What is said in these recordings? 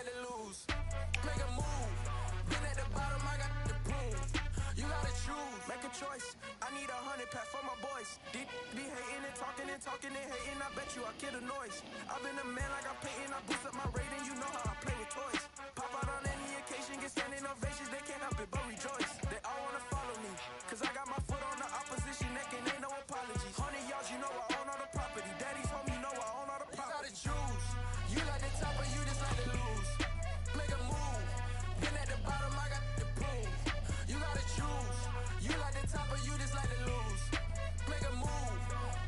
like to lose. Make a move. Been at the bottom, I got the prove. You gotta choose, make a choice. I need 100 pack for my boys. Be hating and talking and hating. I bet you I kill the noise. I've been a man like I'm Peyton. I boost up my rating. You know how I play with toys. Pop out on any occasion, get standing ovations. They can't help it but rejoice. They all wanna follow me, cause I got my foot on the opposition neck and ain't no apologies. 100 yards, you know I own all the property. Daddy's home, you know I own all the property. You gotta choose. You like the top or you just like to lose. Make a move. Been at the bottom, I got the proof. You gotta choose. You like the top or you just like to lose. Make a move.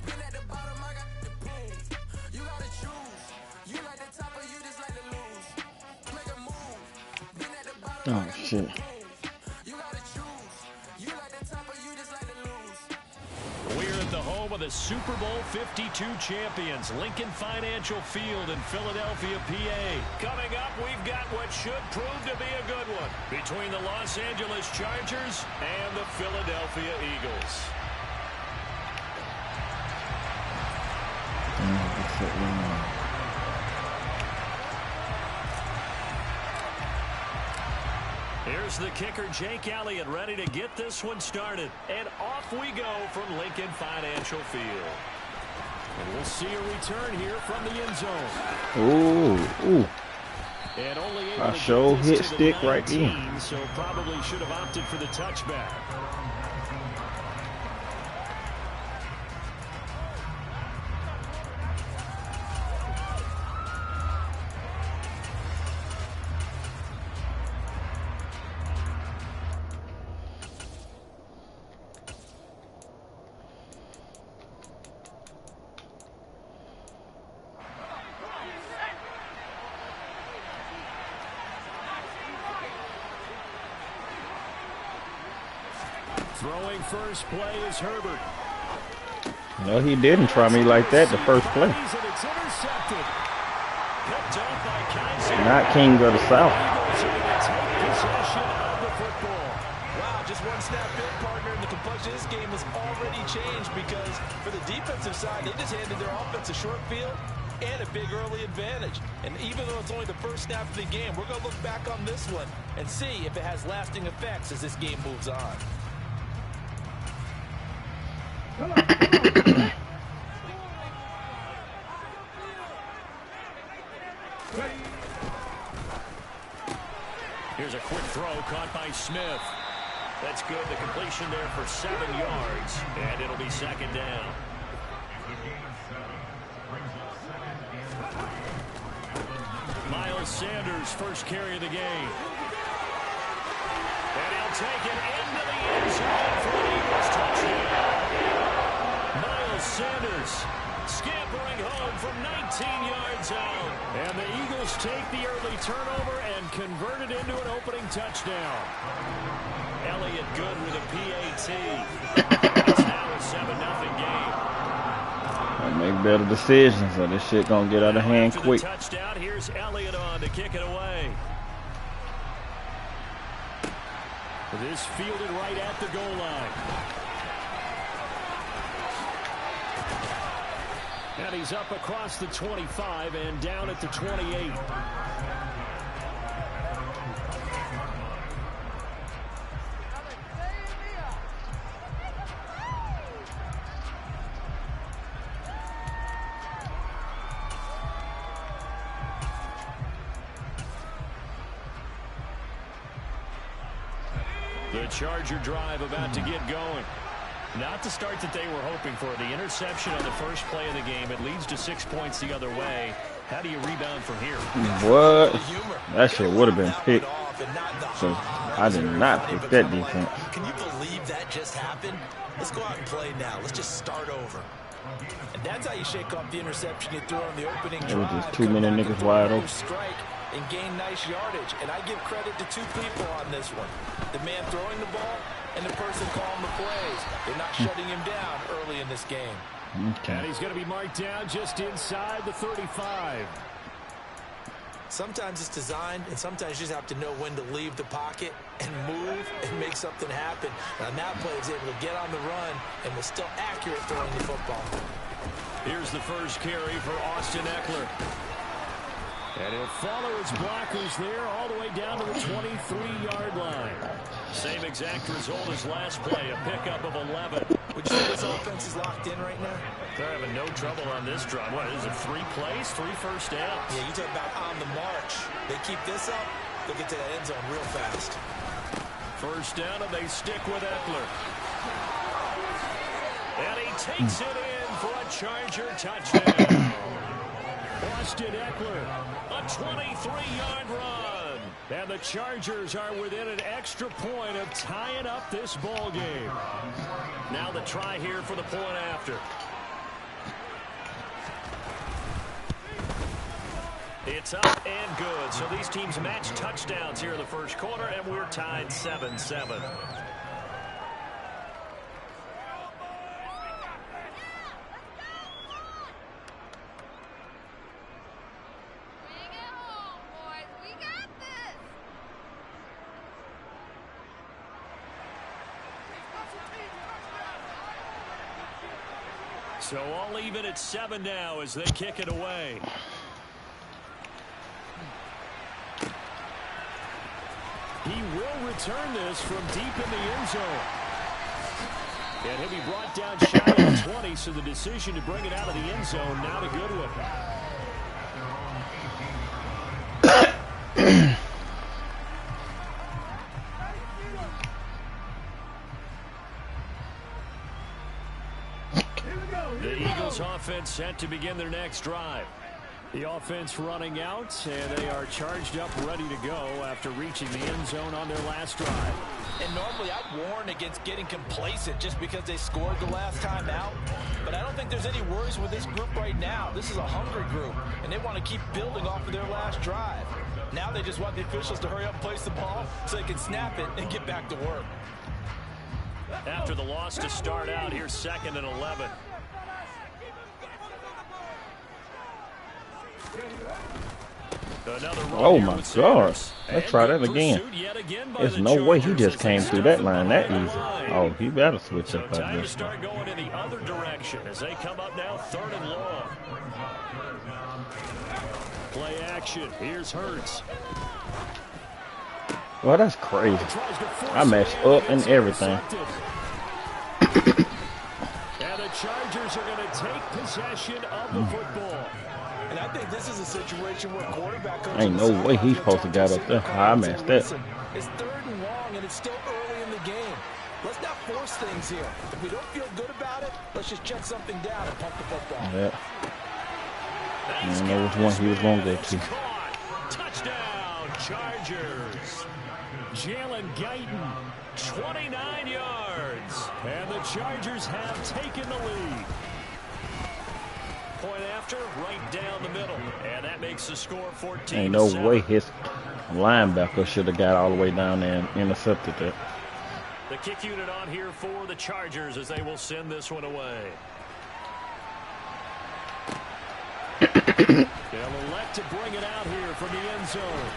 Been at the bottom, I got the proof. You gotta choose. You like the top or you just like to lose. Make a move. Been at the bottom, I got the proof. You gotta choose. You like the top or you just like to lose. We're at the home of the Super Bowl 52 champions, Lincoln Financial Field in Philadelphia, PA. Coming up, we've got what should prove to be a good one between the Los Angeles Chargers and the Philadelphia Eagles. Here's the kicker, Jake Elliott, ready to get this one started. And off we go from Lincoln Financial Field. And we'll see a return here from the end zone. Ooh. And only able I sure hit stick right in. So probably should have opted for the touchback. Throwing first play is Herbert. No, he didn't try me like that the first play. Not King of the South. Wow, just one snap in, partner, and the complexion of this game has already changed because for the defensive side, they just handed their offense a short field and a big early advantage. And even though it's only the first snap of the game, we're going to look back on this one and see if it has lasting effects as this game moves on. Here's a quick throw caught by Smith. That's good. The completion there for 7 yards, and it'll be second down. Miles Sanders, first carry of the game. And he'll take it into the end zone for an Eagles touchdown. Miles Sanders scampering home from 19 yards out. And the Eagles take the early turnover and convert it into an opening touchdown. Elliott good with a PAT. It's now a 7-0 game. I'll make better decisions, or this shit gonna get out of hand quick. Touchdown. Here's Elliott on to kick it away. This fielded right at the goal line. And he's up across the 25 and down at the 28. The Charger drive about to get going. Not the start that they were hoping for. The interception on the first play of the game. It leads to 6 points the other way. How do you rebound from here? What? That shit would have been picked. So I did not pick that defense. Can you believe that just happened? Let's go out and play now. Let's just start over. And that's how you shake off the interception you threw on the opening drive. It was just too many niggas wide open. Strike and gain nice yardage. And I give credit to 2 people on this one. The man throwing the ball and the person calling the plays. They're not shutting him down early in this game. Okay. And he's going to be marked down just inside the 35. Sometimes it's designed, and sometimes you just have to know when to leave the pocket and move and make something happen. And on that play, he's able to get on the run and was still accurate throwing the football. Here's the first carry for Austin Eckler. And he'll follow his blockers there all the way down to the 23-yard line. Same exact result as last play, a pickup of 11. Would you say this offense is locked in right now? They're having no trouble on this drive. What is it, 3 plays, 3 first downs? Yeah, you talk about on the march. They keep this up, they'll get to that end zone real fast. First down, and they stick with Eckler. And he takes it in for a Charger touchdown. Austin Eckler, a 23-yard run. And the Chargers are within an extra point of tying up this ball game. Now the try here for the point after. It's up and good. So these teams match touchdowns here in the first quarter, and we're tied 7-7. So all even at 7 now as they kick it away. He will return this from deep in the end zone. And he'll be brought down shy of the 20, so the decision to bring it out of the end zone, not a good one. The Eagles offense set to begin their next drive. The offense running out, and they are charged up, ready to go after reaching the end zone on their last drive. And normally I'd warn against getting complacent just because they scored the last time out. But I don't think there's any worries with this group right now. This is a hungry group, and they want to keep building off of their last drive. Now they just want the officials to hurry up and place the ball so they can snap it and get back to work. After the loss to start out, here's 2nd and 11. Oh my gosh. Let's try that again. There's no way he just came through that line that easy. Oh, he better switch up like Time to this. start going in the other direction as they come up now 3rd and long. Play action. Here's Hurts. Well, that's crazy. I messed up and everything. And the Chargers are going to take possession of the football. And I think this is a situation where quarterback coaches Ain't no way he's supposed to got up there. I messed that. It's 3rd and long, and it's still early in the game. Let's not force things here. If we don't feel good about it, let's just check something down and pump the football. Yeah. I don't know which one he was going to go to. Touchdown, Chargers. Jalen Guyton, 29 yards. And the Chargers have taken the lead. Point after, right down the middle. And that makes the score 14-7. Ain't no way his linebacker should have got all the way down there and intercepted that. The kick unit on here for the Chargers as they will send this one away. They'll elect to bring it out here from the end zone.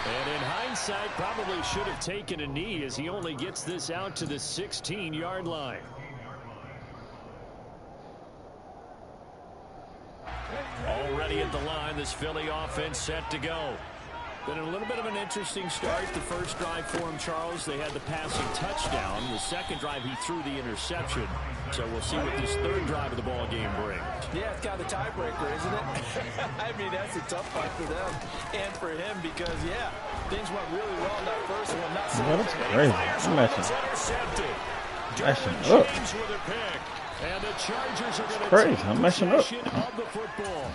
And in hindsight, probably should have taken a knee as he only gets this out to the 16-yard line. Already at the line, this Philly offense set to go. Been a little bit of an interesting start. The first drive for him, Charles, they had the passing touchdown. The second drive, he threw the interception. So we'll see what this 3rd drive of the ball game brings. Yeah, it's kind of the tiebreaker, isn't it? I mean, that's a tough fight for them and for him because, yeah, things went really well in that first one. Not so Well, that's crazy. I'm messing up. And the Chargers are going to Crazy. I'm messing up. Of the football.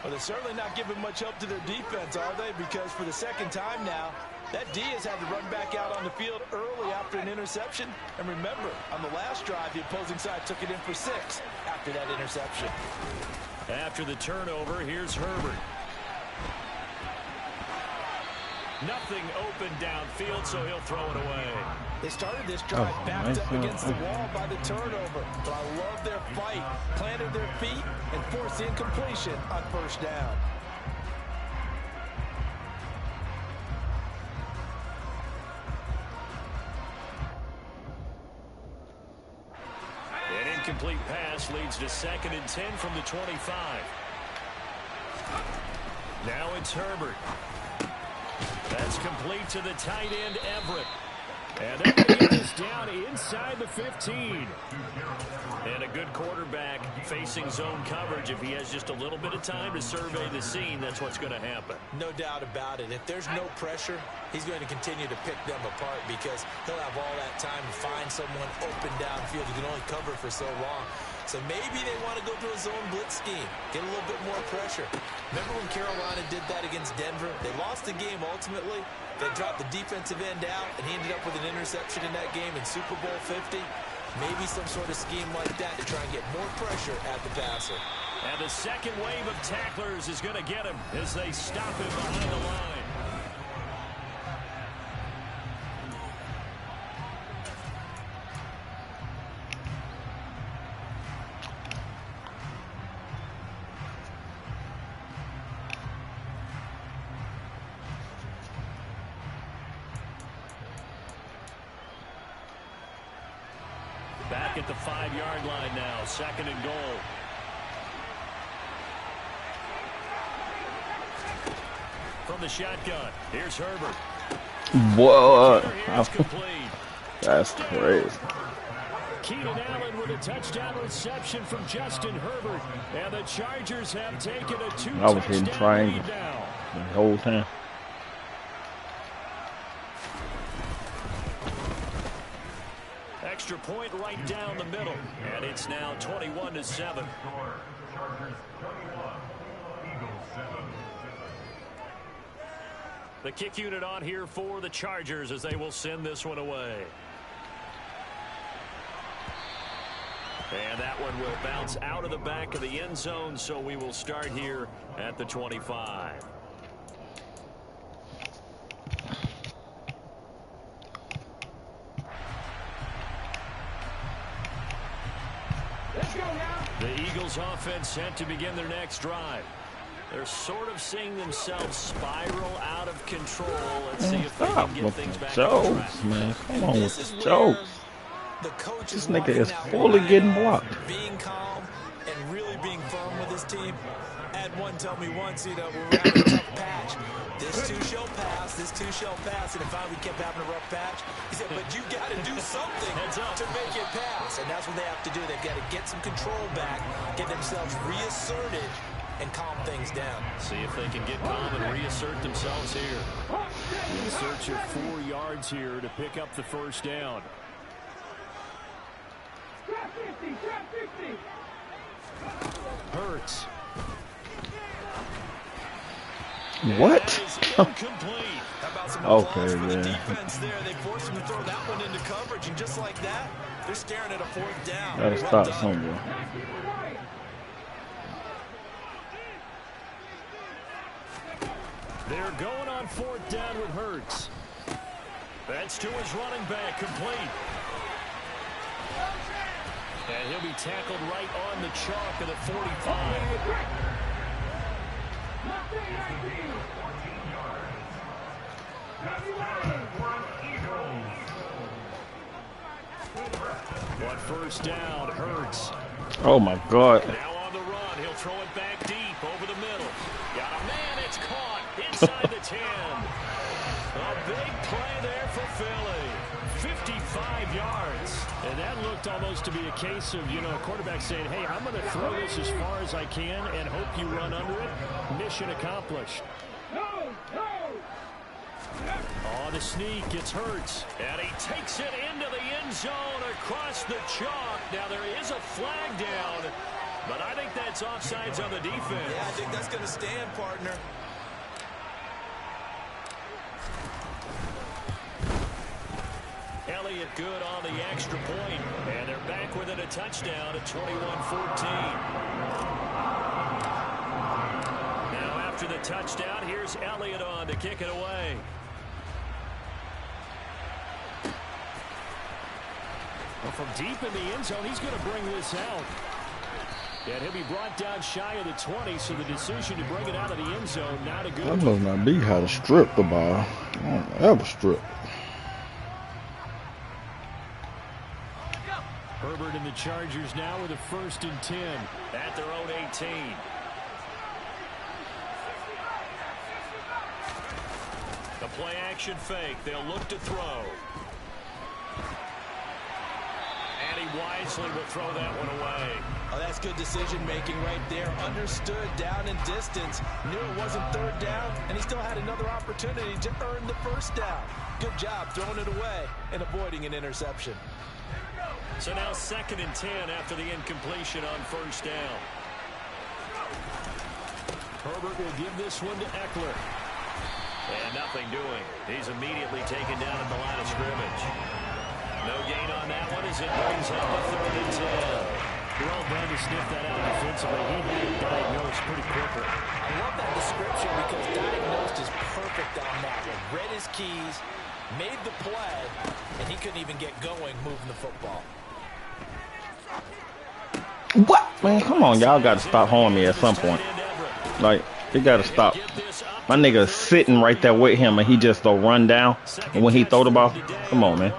Well, they're certainly not giving much help to their defense, are they? Because for the 2nd time now, that D has had to run back out on the field early after an interception. And remember, on the last drive, the opposing side took it in for 6 after that interception. After the turnover, here's Herbert. Nothing open downfield, so he'll throw it away. They started this drive backed up against the wall by the turnover. But I love their fight. Planted their feet and forced the incompletion on 1st down. incomplete pass leads to 2nd and 10 from the 25. Now it's Herbert. That's complete to the tight end, Everett. And they're going to get this down inside the 15. And a good quarterback facing zone coverage. If he has just a little bit of time to survey the scene, that's what's going to happen. No doubt about it. If there's no pressure, he's going to continue to pick them apart because he'll have all that time to find someone open downfield. He can only cover for so long. So maybe they want to go to a zone blitz scheme, get a little bit more pressure. Remember when Carolina did that against Denver? They lost the game ultimately. They dropped the defensive end out, and he ended up with an interception in that game in Super Bowl 50. Maybe some sort of scheme like that to try and get more pressure at the passer. And the second wave of tacklers is going to get him as they stop him behind the line. Back at the 5-yard line now, 2nd and goal. From the shotgun, here's Herbert. Whoa. That's crazy. Keenan Allen with a touchdown reception from Justin Herbert. And the Chargers have taken a 2-touchdown I was hitting triangle lead now. the whole time. Extra point right down the middle. And it's now 21-7. The kick unit on here for the Chargers as they will send this one away. And that one will bounce out of the back of the end zone, so we will start here at the 25. The Eagles offense set to begin their next drive. They're sort of seeing themselves spiral out of control. Let's see if they can get things back on track. Man, come on with the jokes. This nigga is fully getting blocked. Being calm and really being firm with his team. I had one tell me once, you know, we're having a tough patch. This too shall pass, this too shall pass. And if finally we kept having a rough patch, he said, but you got to do something to make it pass. And that's what they have to do. They've got to get some control back, get themselves reasserted, and calm things down. See if they can get calm and reassert themselves here. In search of 4 yards here to pick up the first down. Hurts. What? Okay, for the man. defense there. They forced him to throw that one into coverage, and just like that, they're staring at a 4th down. Gotta Well stop done. somewhere. They're going on 4th down with Hurts. That's to his running back, complete. And he'll be tackled right on the chalk of the 45. One first down, Hurts. Oh my God. Now on the run, he'll throw it back deep over the middle. Got a man, it's caught inside the 10. A big play there for Philly. 55 yards. And that looked almost to be a case of, you know, a quarterback saying, hey, I'm going to throw this as far as I can and hope you run under it. Mission accomplished. On the sneak, it's Hurts. And he takes it into the end zone across the chalk. Now there is a flag down, but I think that's offsides on the defense. Yeah, I think that's going to stand, partner. Elliott good on the extra point, and they're back within a touchdown at 21-14. Now after the touchdown, here's Elliott on to kick it away. Well, from deep in the end zone, he's going to bring this out. And he'll be brought down shy of the 20, so the decision to bring it out of the end zone, not a good That must not be how to strip the ball. I don't ever strip. Herbert in the Chargers now with a 1st and 10 at their own 18. The play action fake. They'll look to throw. And he wisely will throw that one away. Oh, that's good decision making right there. Understood down and distance. Knew it wasn't 3rd down, and he still had another opportunity to earn the 1st down. Good job throwing it away and avoiding an interception. So now 2nd and 10 after the incompletion on 1st down. Herbert will give this one to Eckler. And nothing doing. He's immediately taken down at the line of scrimmage. No gain on that one as it brings up a 3rd and 10. Well done to sniff that out defensively. He had it diagnosed pretty quickly. I love that description because diagnosed is perfect on that one. Read his keys, made the play, and he couldn't even get going moving the football. What? Man, come on. Y'all got to stop holding me at some point. Like, they got to stop. My nigga sitting right there with him, and he just don't run down. And when he throw the ball, come on, man.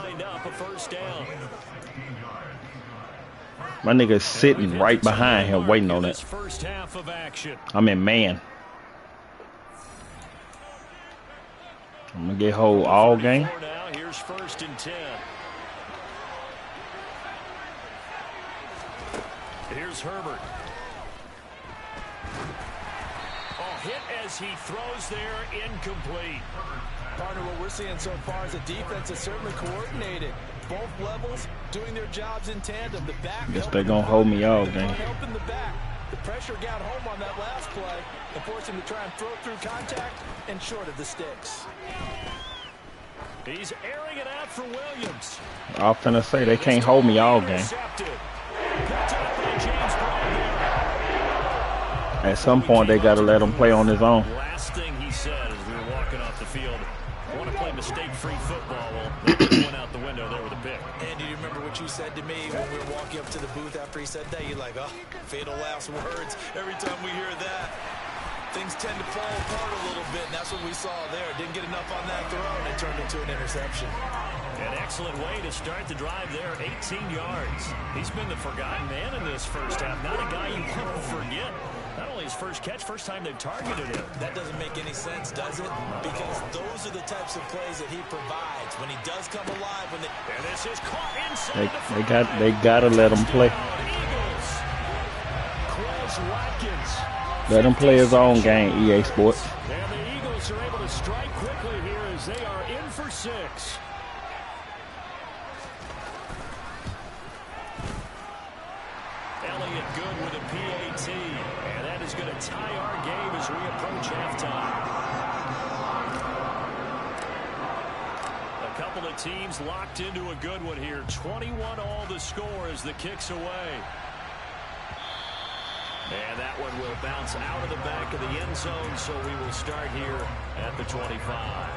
My nigga's sitting right behind him, waiting on it. I'm in man. I'm gonna get hold all game. Here's 1st and 10. Here's Herbert. Hit as he throws there, incomplete. Partner, what we're seeing so far is the defense is certainly coordinated. Both levels doing their jobs in tandem. The back guess they're gonna hold me all game. Helping the back. The pressure got home on that last play and forced him to try and throw through contact and short of the sticks. He's airing it out for Williams. I'm finna say they can't hold me all game. At some point, they got to let him play on his own. Last thing he said as we were walking off the field, I want to play mistake-free football. Well, went out the window there with a pick. And do you remember what you said to me when we were walking up to the booth after he said that? You're like, oh, fatal last words. Every time we hear that, things tend to fall apart a little bit, and that's what we saw there. Didn't get enough on that throw, and it turned into an interception. An excellent way to start the drive there, 18 yards. He's been the forgotten man in this 1st half. Not a guy you want to forget. Not only his first catch, first time they've targeted him. That doesn't make any sense, does it? Because those are the types of plays that he provides. When he does come alive, when and this is caught inside they gotta let him play. Let him play his own game, EA Sports. And the Eagles are able to strike quickly here as they are in for 6. Elliott good with a PAT. And that is going to tie our game as we approach halftime. A couple of teams locked into a good one here. 21 all the score as the kick's away. And that one will bounce out of the back of the end zone, so we will start here at the 25.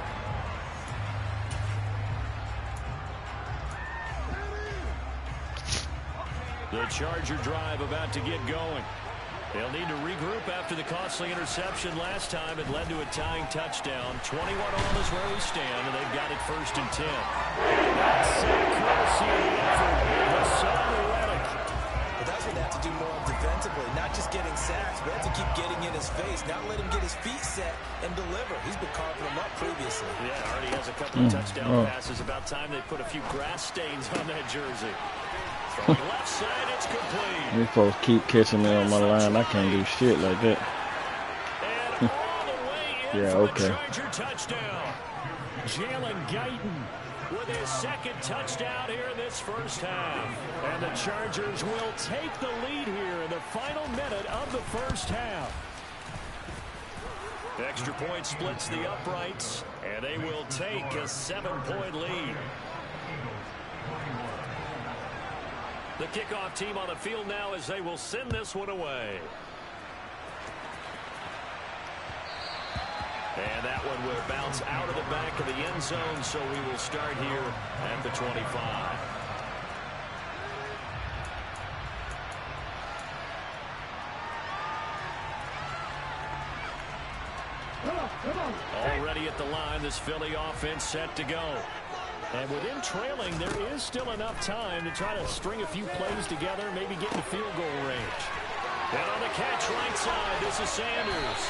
The Charger drive about to get going. They'll need to regroup after the costly interception last time. It led to a tying touchdown. 21 all is where we stand, and they've got it 1st and 10. But that's what they have to do more defensively, not just getting sacks, but have to keep getting in his face, not let him get his feet set and deliver. He's been carving them up previously. Yeah, already has a couple of touchdown passes. About time they put a few grass stains on that jersey. From the left side, it's complete. These folks keep catching me on my line. I can't do shit like that. And all the way in yeah, for okay. the Charger touchdown. Jalen Guyton with his 2nd touchdown here in this 1st half. And the Chargers will take the lead here in the final minute of the 1st half. The extra point splits the uprights, and they will take a 7-point lead. The kickoff team on the field now as they will send this one away. And that one will bounce out of the back of the end zone, so we will start here at the 25. Already at the line, this Philly offense set to go. And with him trailing, there is still enough time to try to string a few plays together, maybe get in field goal range. And on the catch right side, this is Sanders.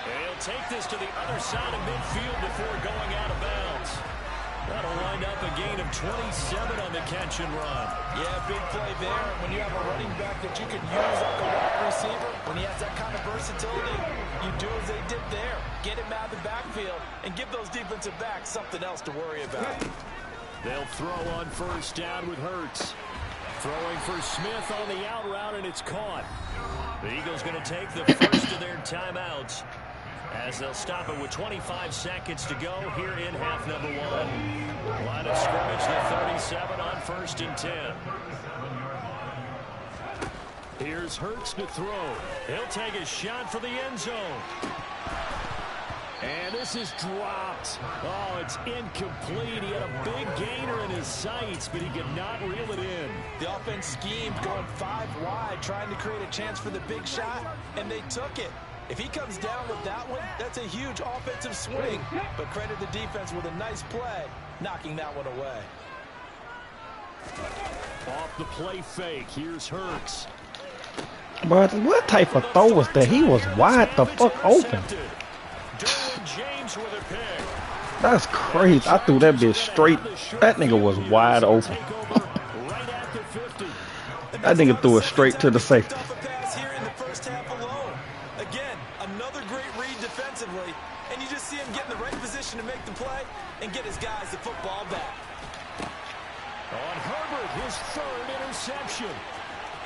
And he'll take this to the other side of midfield before going out of bounds. That'll wind up a gain of 27 on the catch and run. Yeah, big play there. When you have a running back that you can use like a wide receiver, when he has that kind of versatility, you do as they did there. Get him out of the backfield and give those defensive backs something else to worry about. They'll throw on first down with Hurts. Throwing for Smith on the out route, and it's caught. The Eagles going to take the first of their timeouts as they'll stop it with 25 seconds to go here in half number 1. Line of scrimmage, the 37 on first and 10. Here's Hurts to throw. He'll take a shot for the end zone. And this is dropped. Oh, it's incomplete. He had a big gainer in his sights, but he could not reel it in. The offense schemed going 5 wide, trying to create a chance for the big shot, and they took it. If he comes down with that one, that's a huge offensive swing. But credit the defense with a nice play, knocking that one away. Off the play fake, here's Hurts. But what type of throw was that? He was wide the fuck open. James with a pick. That's crazy. I threw that bitch straight. That nigga was wide open. That nigga threw it straight to the safety. Again, another great read defensively, and you just see him get in the right position to make the play and get his guys the football back. On Herbert, his 3rd interception.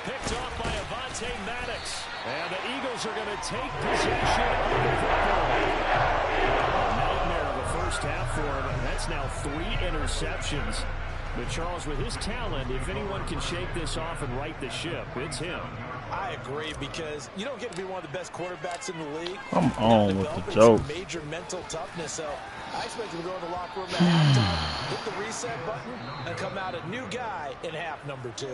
Picked off by Avonte Maddox. And the Eagles are going to take possession of the football. A nightmare of the first half for him, and that's now 3 interceptions. But Charles, with his talent, if anyone can shake this off and right the ship, it's him. I agree, because you don't get to be one of the best quarterbacks in the league. Come on with the joke. Major mental toughness, so I expect him to go in the locker room at halftime, hit the reset button, and come out a new guy in half number 2.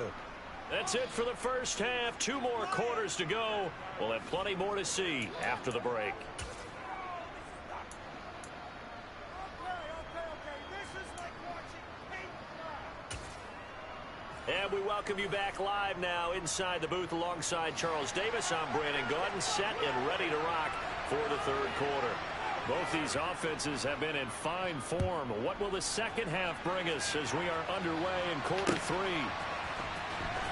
That's it for the first half. 2 more quarters to go. We'll have plenty more to see after the break. And we welcome you back live now inside the booth alongside Charles Davis. I'm Brandon Gaudin, set and ready to rock for the 3rd quarter. Both these offenses have been in fine form. What will the second half bring us as we are underway in quarter 3?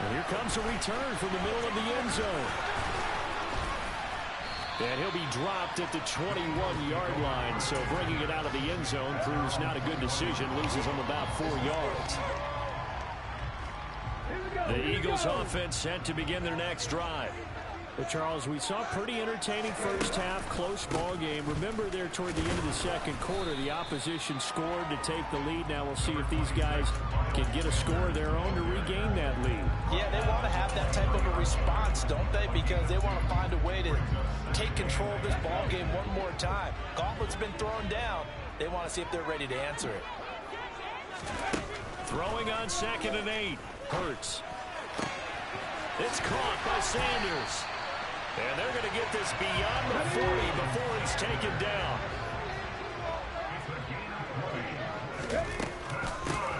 And here comes a return from the middle of the end zone. And he'll be dropped at the 21-yard line. So bringing it out of the end zone proves not a good decision. Loses him about 4 yards. The Eagles offense set to begin their next drive. Well, Charles, we saw a pretty entertaining first half, close ball game. Remember there toward the end of the second quarter, the opposition scored to take the lead. Now we'll see if these guys can get a score of their own to regain that lead. Yeah, they want to have that type of a response, don't they? Because they want to find a way to take control of this ball game one more time. Gauntlet's been thrown down. They want to see if they're ready to answer it. Throwing on 2nd and 8. Hurts. It's caught by Sanders. And they're going to get this beyond the 40 before he's taken down.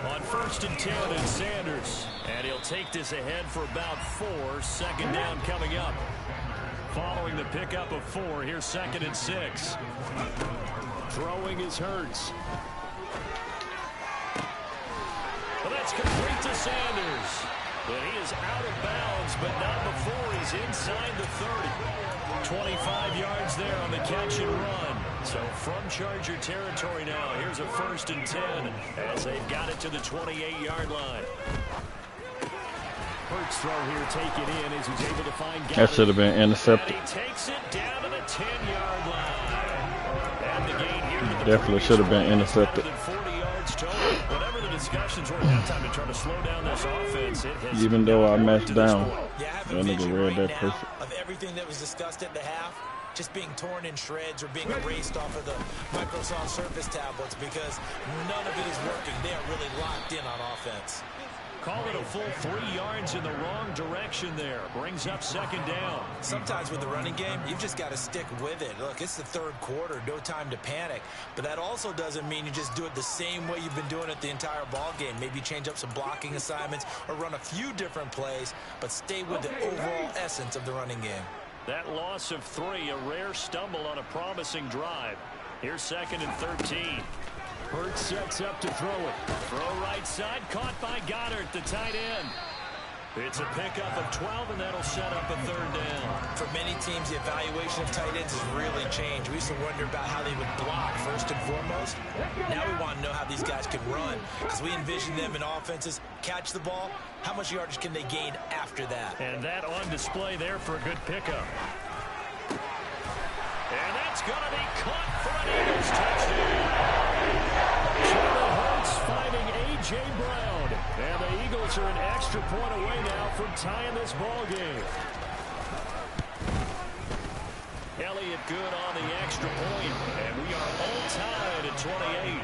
On 1st and 10, it's Sanders. And he'll take this ahead for about 4. 2nd down coming up. Following the pickup of 4, here's 2nd and 6. Throwing is Hurts. Well, that's complete to Sanders. But he is out of bounds, but not before he's inside the 30. 25 yards there on the catch and run. So from Charger territory now, here's a 1st and 10 as they've got it to the 28-yard line. Hurts throw here, take it in as he's able to find Galley. That should have been intercepted. And he takes it down to the 10-yard line. And the gain here to the Definitely should have been intercepted. 40 yards total. Whatever the discussions were at that time to try to slow down this offense, it has Even though I messed down, Yeah, I have that a nigga vision read right that now perfect. of everything that was discussed at the half just being torn in shreds or being erased off of the Microsoft Surface tablets because none of it is working. They are really locked in on offense. Call it a full 3 yards in the wrong direction there. Brings up second down. Sometimes with the running game, you've just got to stick with it. Look, it's the third quarter, no time to panic. But that also doesn't mean you just do it the same way you've been doing it the entire ball game. Maybe change up some blocking assignments or run a few different plays, but stay with the overall essence of the running game. That loss of 3, a rare stumble on a promising drive. Here's second and 13. Hurts sets up to throw it. Throw right side, caught by Goddard, the tight end. It's a pickup of 12, and that'll set up a third down. For many teams, the evaluation of tight ends has really changed. We used to wonder about how they would block first and foremost. Now we want to know how these guys can run, because we envision them in offenses catch the ball. How much yardage can they gain after that? And that on display there for a good pickup. And that's going to be caught for an Eagles touchdown. Jalen Hurts finding A.J. Brown. And the Eagles are an extra point away now from tying this ball game. Elliott good on the extra point. And we are all tied at 28.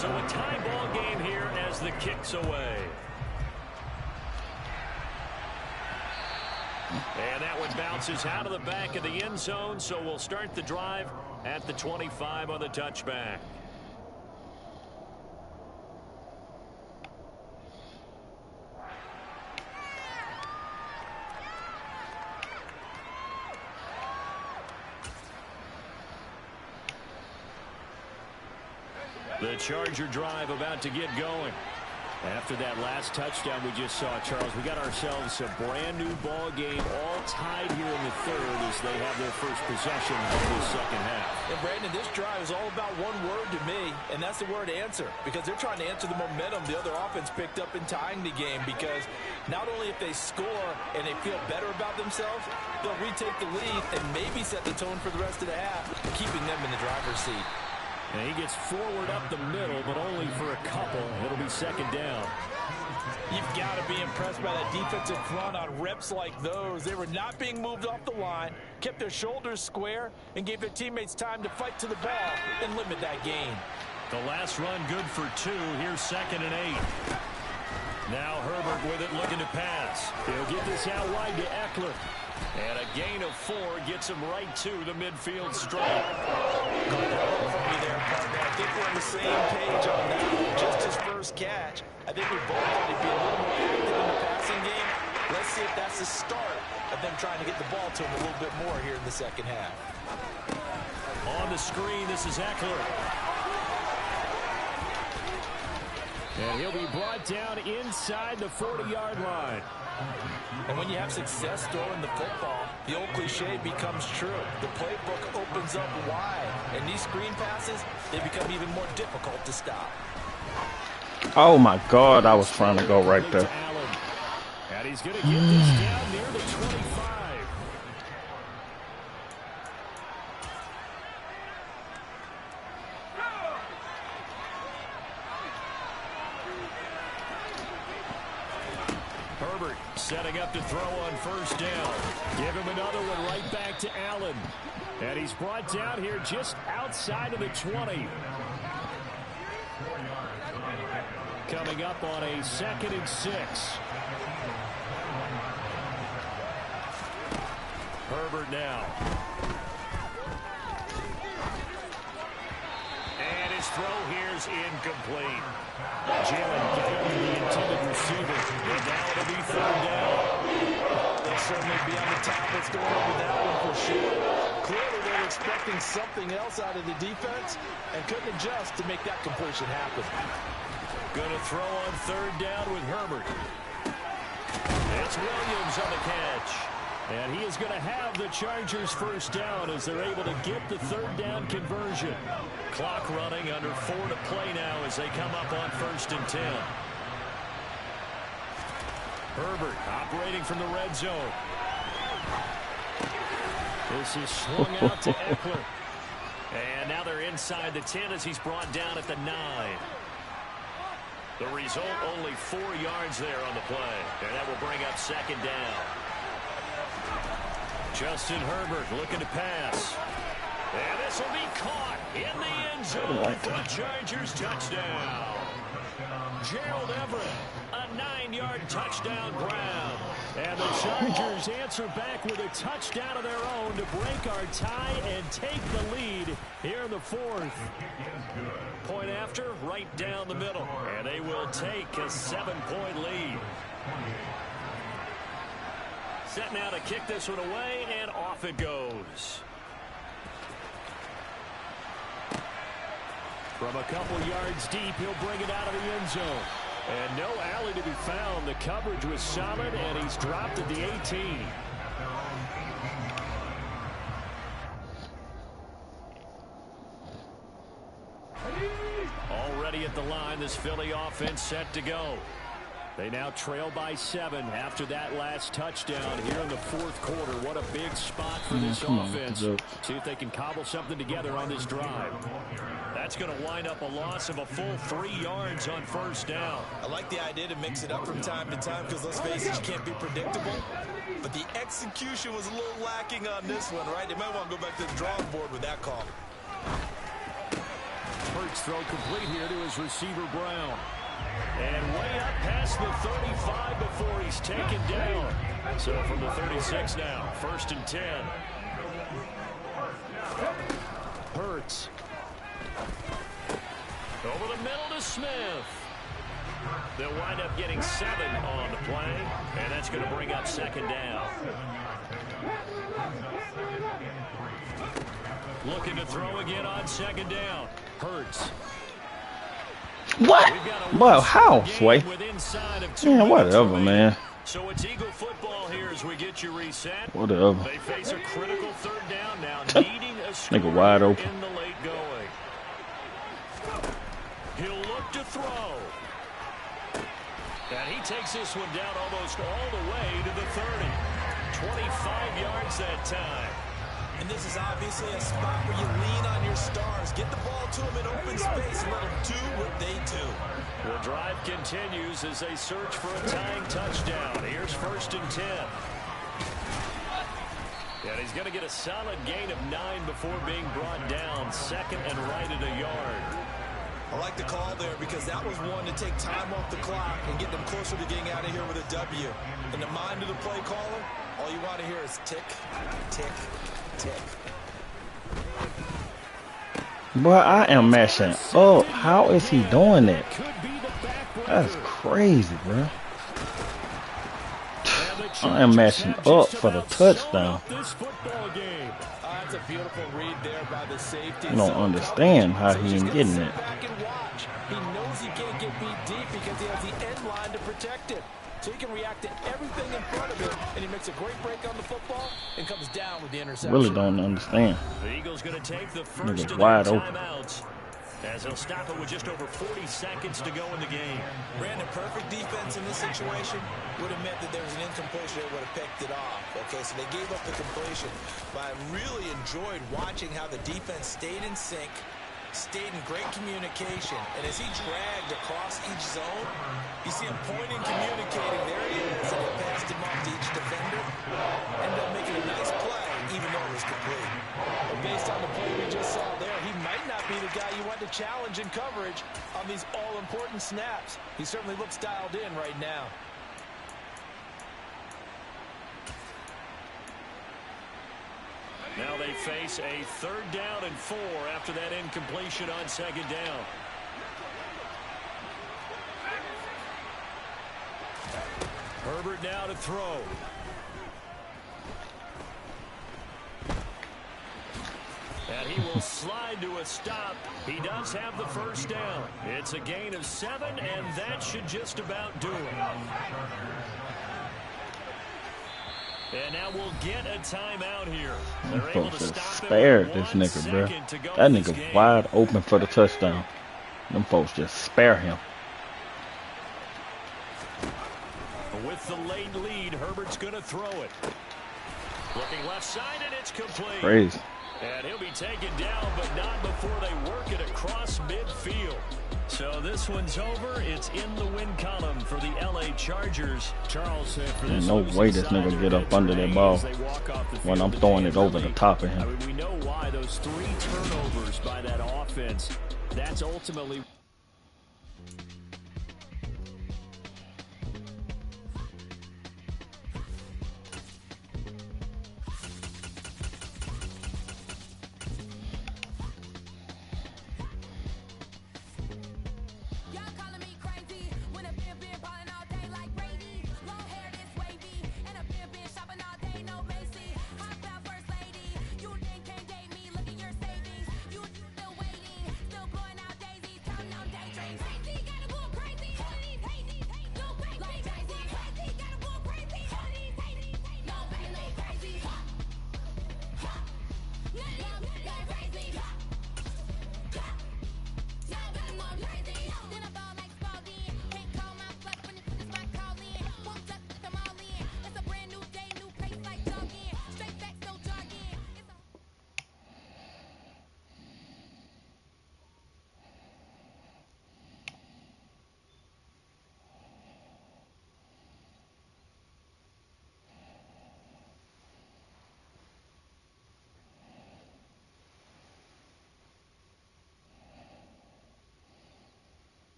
So a tie ball game here as the kick's away. And that one bounces out of the back of the end zone, so we'll start the drive at the 25 on the touchback. The Charger drive about to get going. After that last touchdown we just saw, Charles, we got ourselves a brand new ball game, all tied here in the third as they have their first possession of the second half. And Brandon, this drive is all about one word to me, and that's the word answer, because they're trying to answer the momentum the other offense picked up in tying the game, because not only if they score and they feel better about themselves, they'll retake the lead and maybe set the tone for the rest of the half, keeping them in the driver's seat. And he gets forward up the middle, but only for a couple. It'll be second down. You've got to be impressed by that defensive front on reps like those. They were not being moved off the line, kept their shoulders square, and gave their teammates time to fight to the ball and limit that gain. The last run good for 2. Here's second and 8. Now Herbert with it, looking to pass. He'll get this out wide to Eckler. And a gain of 4 gets him right to the midfield stripe. Good help from you there, partner. I think we're on the same page on that. Just his first catch. I think we both want to be a little more active in the passing game. Let's see if that's the start of them trying to get the ball to him a little bit more here in the second half. On the screen, this is Eckler. And he'll be brought down inside the 40-yard line. And when you have success throwing the football, the old cliche becomes true. The playbook opens up wide, and these screen passes, they become even more difficult to stop. Oh my God, I was trying to go right there. And he's going to get this down near the 25. Herbert setting up to throw on first down. Give him another one right back to Allen. And he's brought down here just outside of the 20. Coming up on a 2nd and 6. Herbert now. And his throw here's incomplete. Jalen getting the intended receiver. And now it'll be 3rd down. They'll certainly be on the top. What's going on with that one for sure. Clearly they were expecting something else out of the defense and couldn't adjust to make that completion happen. Going to throw on 3rd down with Herbert. It's Williams on the catch. And he is going to have the Chargers first down as they're able to get the 3rd down conversion. Clock running, under 4 to play now as they come up on 1st and 10. Herbert operating from the red zone. This is swung out to Eckler. And now they're inside the 10 as he's brought down at the 9. The result, only 4 yards there on the play. And that will bring up 2nd down. Justin Herbert looking to pass. And this will be caught in the end zone for the Chargers touchdown. Gerald Everett, a 9-yard touchdown grab. And the Chargers answer back with a touchdown of their own to break our tie and take the lead here in the fourth. Point after, right down the middle. And they will take a 7-point lead. Set now to kick this one away, and off it goes. From a couple yards deep, he'll bring it out of the end zone. And no alley to be found. The coverage was solid, and he's dropped at the 18. Already at the line, this Philly offense set to go. They now trail by 7 after that last touchdown here in the fourth quarter. What a big spot for this offense. See if they can cobble something together on this drive. That's going to wind up a loss of a full 3 yards on first down. I like the idea to mix it up from time to time because, let's face it, you can't be predictable. But the execution was a little lacking on this one, right? They might want to go back to the drawing board with that call. Hurts throw complete here to his receiver, Brown. And way up past the 35 before he's taken down. So from the 36 now, 1st and 10. Hurts. Over the middle to Smith. They'll wind up getting 7 on the play, and that's going to bring up 2nd down. Looking to throw again on 2nd down. Hurts. What? Well, how, Sway? Man, whatever, man. So it's Eagle football here as we get you reset. Whatever. They face a critical 3rd down now, needing a score nigga wide open in the late going. He'll look to throw. And he takes this one down almost all the way to the 30. 25 yards that time. And this is obviously a spot where you lean on your stars. Get the ball to them in open space and let them do what they do. The drive continues as they search for a tying touchdown. Here's 1st and 10. And he's going to get a solid gain of 9 before being brought down. 2nd and right at a yard. I like the call there because that was one to take time off the clock and get them closer to getting out of here with a W. In the mind of the play caller, all you want to hear is tick, tick, tick. Boy, I am mashing up. How is he doing that? That's crazy, bro. I am mashing up for the touchdown. That's a beautiful read there by the safety. You don't understand how he ain't getting it. He knows he can't get beat deep because he has the end line to protect it. So he can react to everything in front of him, and he makes a great break on the football and comes down with the interception. Really don't understand. The Eagles going to take the first of wide their open. timeouts as they'll stop it with just over 40 seconds to go in the game. Brandon, perfect defense in this situation would have meant that there was an incompletion that would have picked it off. Okay, so they gave up the completion. But I really enjoyed watching how the defense stayed in sync, stayed in great communication. And as he dragged across each zone, you see him pointing, communicating. There he is, and they passed him off to each defender. Ended up making a nice play, even though it was complete. But based on the play we just saw there, he might not be the guy you want to challenge in coverage on these all-important snaps. He certainly looks dialed in right now. Now they face a 3rd down and 4 after that incompletion on 2nd down. Herbert now to throw. And he will slide to a stop. He does have the 1st down. It's a gain of 7, and that should just about do it. And now we'll get a timeout here. They're able to stop spared this nigga, bro. That nigga wide open for the touchdown. Them folks just spare him. With the late lead, Herbert's going to throw it. Looking left side, and it's complete. Crazy. And he'll be taken down, but not before they work it across midfield. So this one's over. It's in the win column for the LA Chargers. Charles said for this no way this nigga get up under that ball when I'm throwing it over the top of him. I mean, we know why those 3 turnovers by that offense. That's ultimately.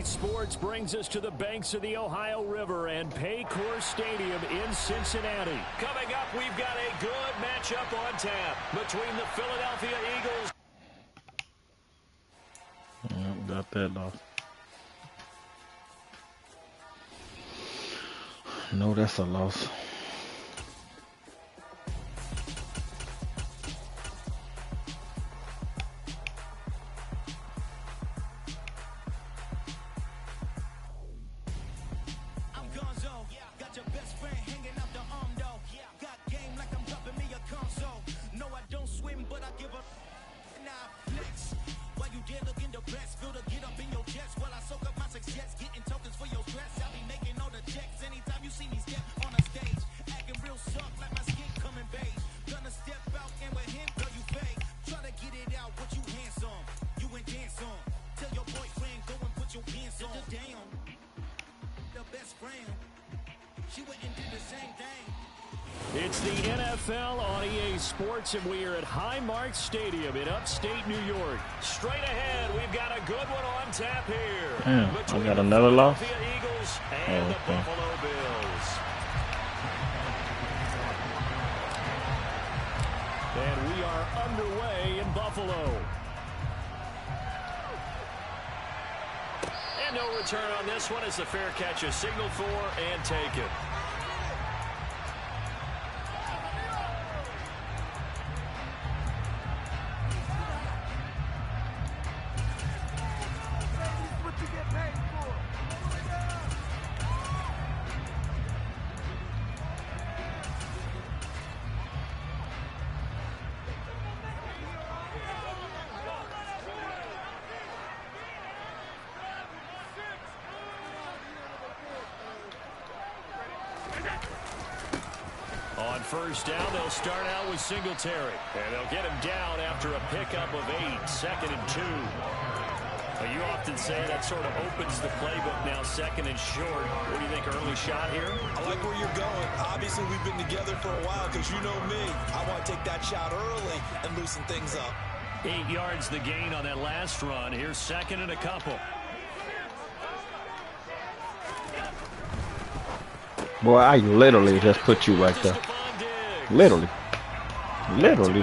Sports brings us to the banks of the Ohio River and Paycor Stadium in Cincinnati. Coming up, we've got a good matchup on tap between the Philadelphia Eagles. Got that loss. No, that's a loss. It's the NFL on EA Sports, and we are at Highmark Stadium in upstate New York. Straight ahead, we've got a good one on tap here. Damn, I got another loss? Eagles and the Buffalo Bills. And we are underway in Buffalo. And no return on this one as the fair catch is signaled for and taken. On first down, they'll start out with Singletary. And they'll get him down after a pickup of 8, 2nd and 2. Now, you often say that sort of opens the playbook now, 2nd and short. What do you think, early shot here? I like where you're going. Obviously, we've been together for a while because you know me. I want to take that shot early and loosen things up. 8 yards the gain on that last run. Here's 2nd and a couple. Boy, I literally just put you right there. Literally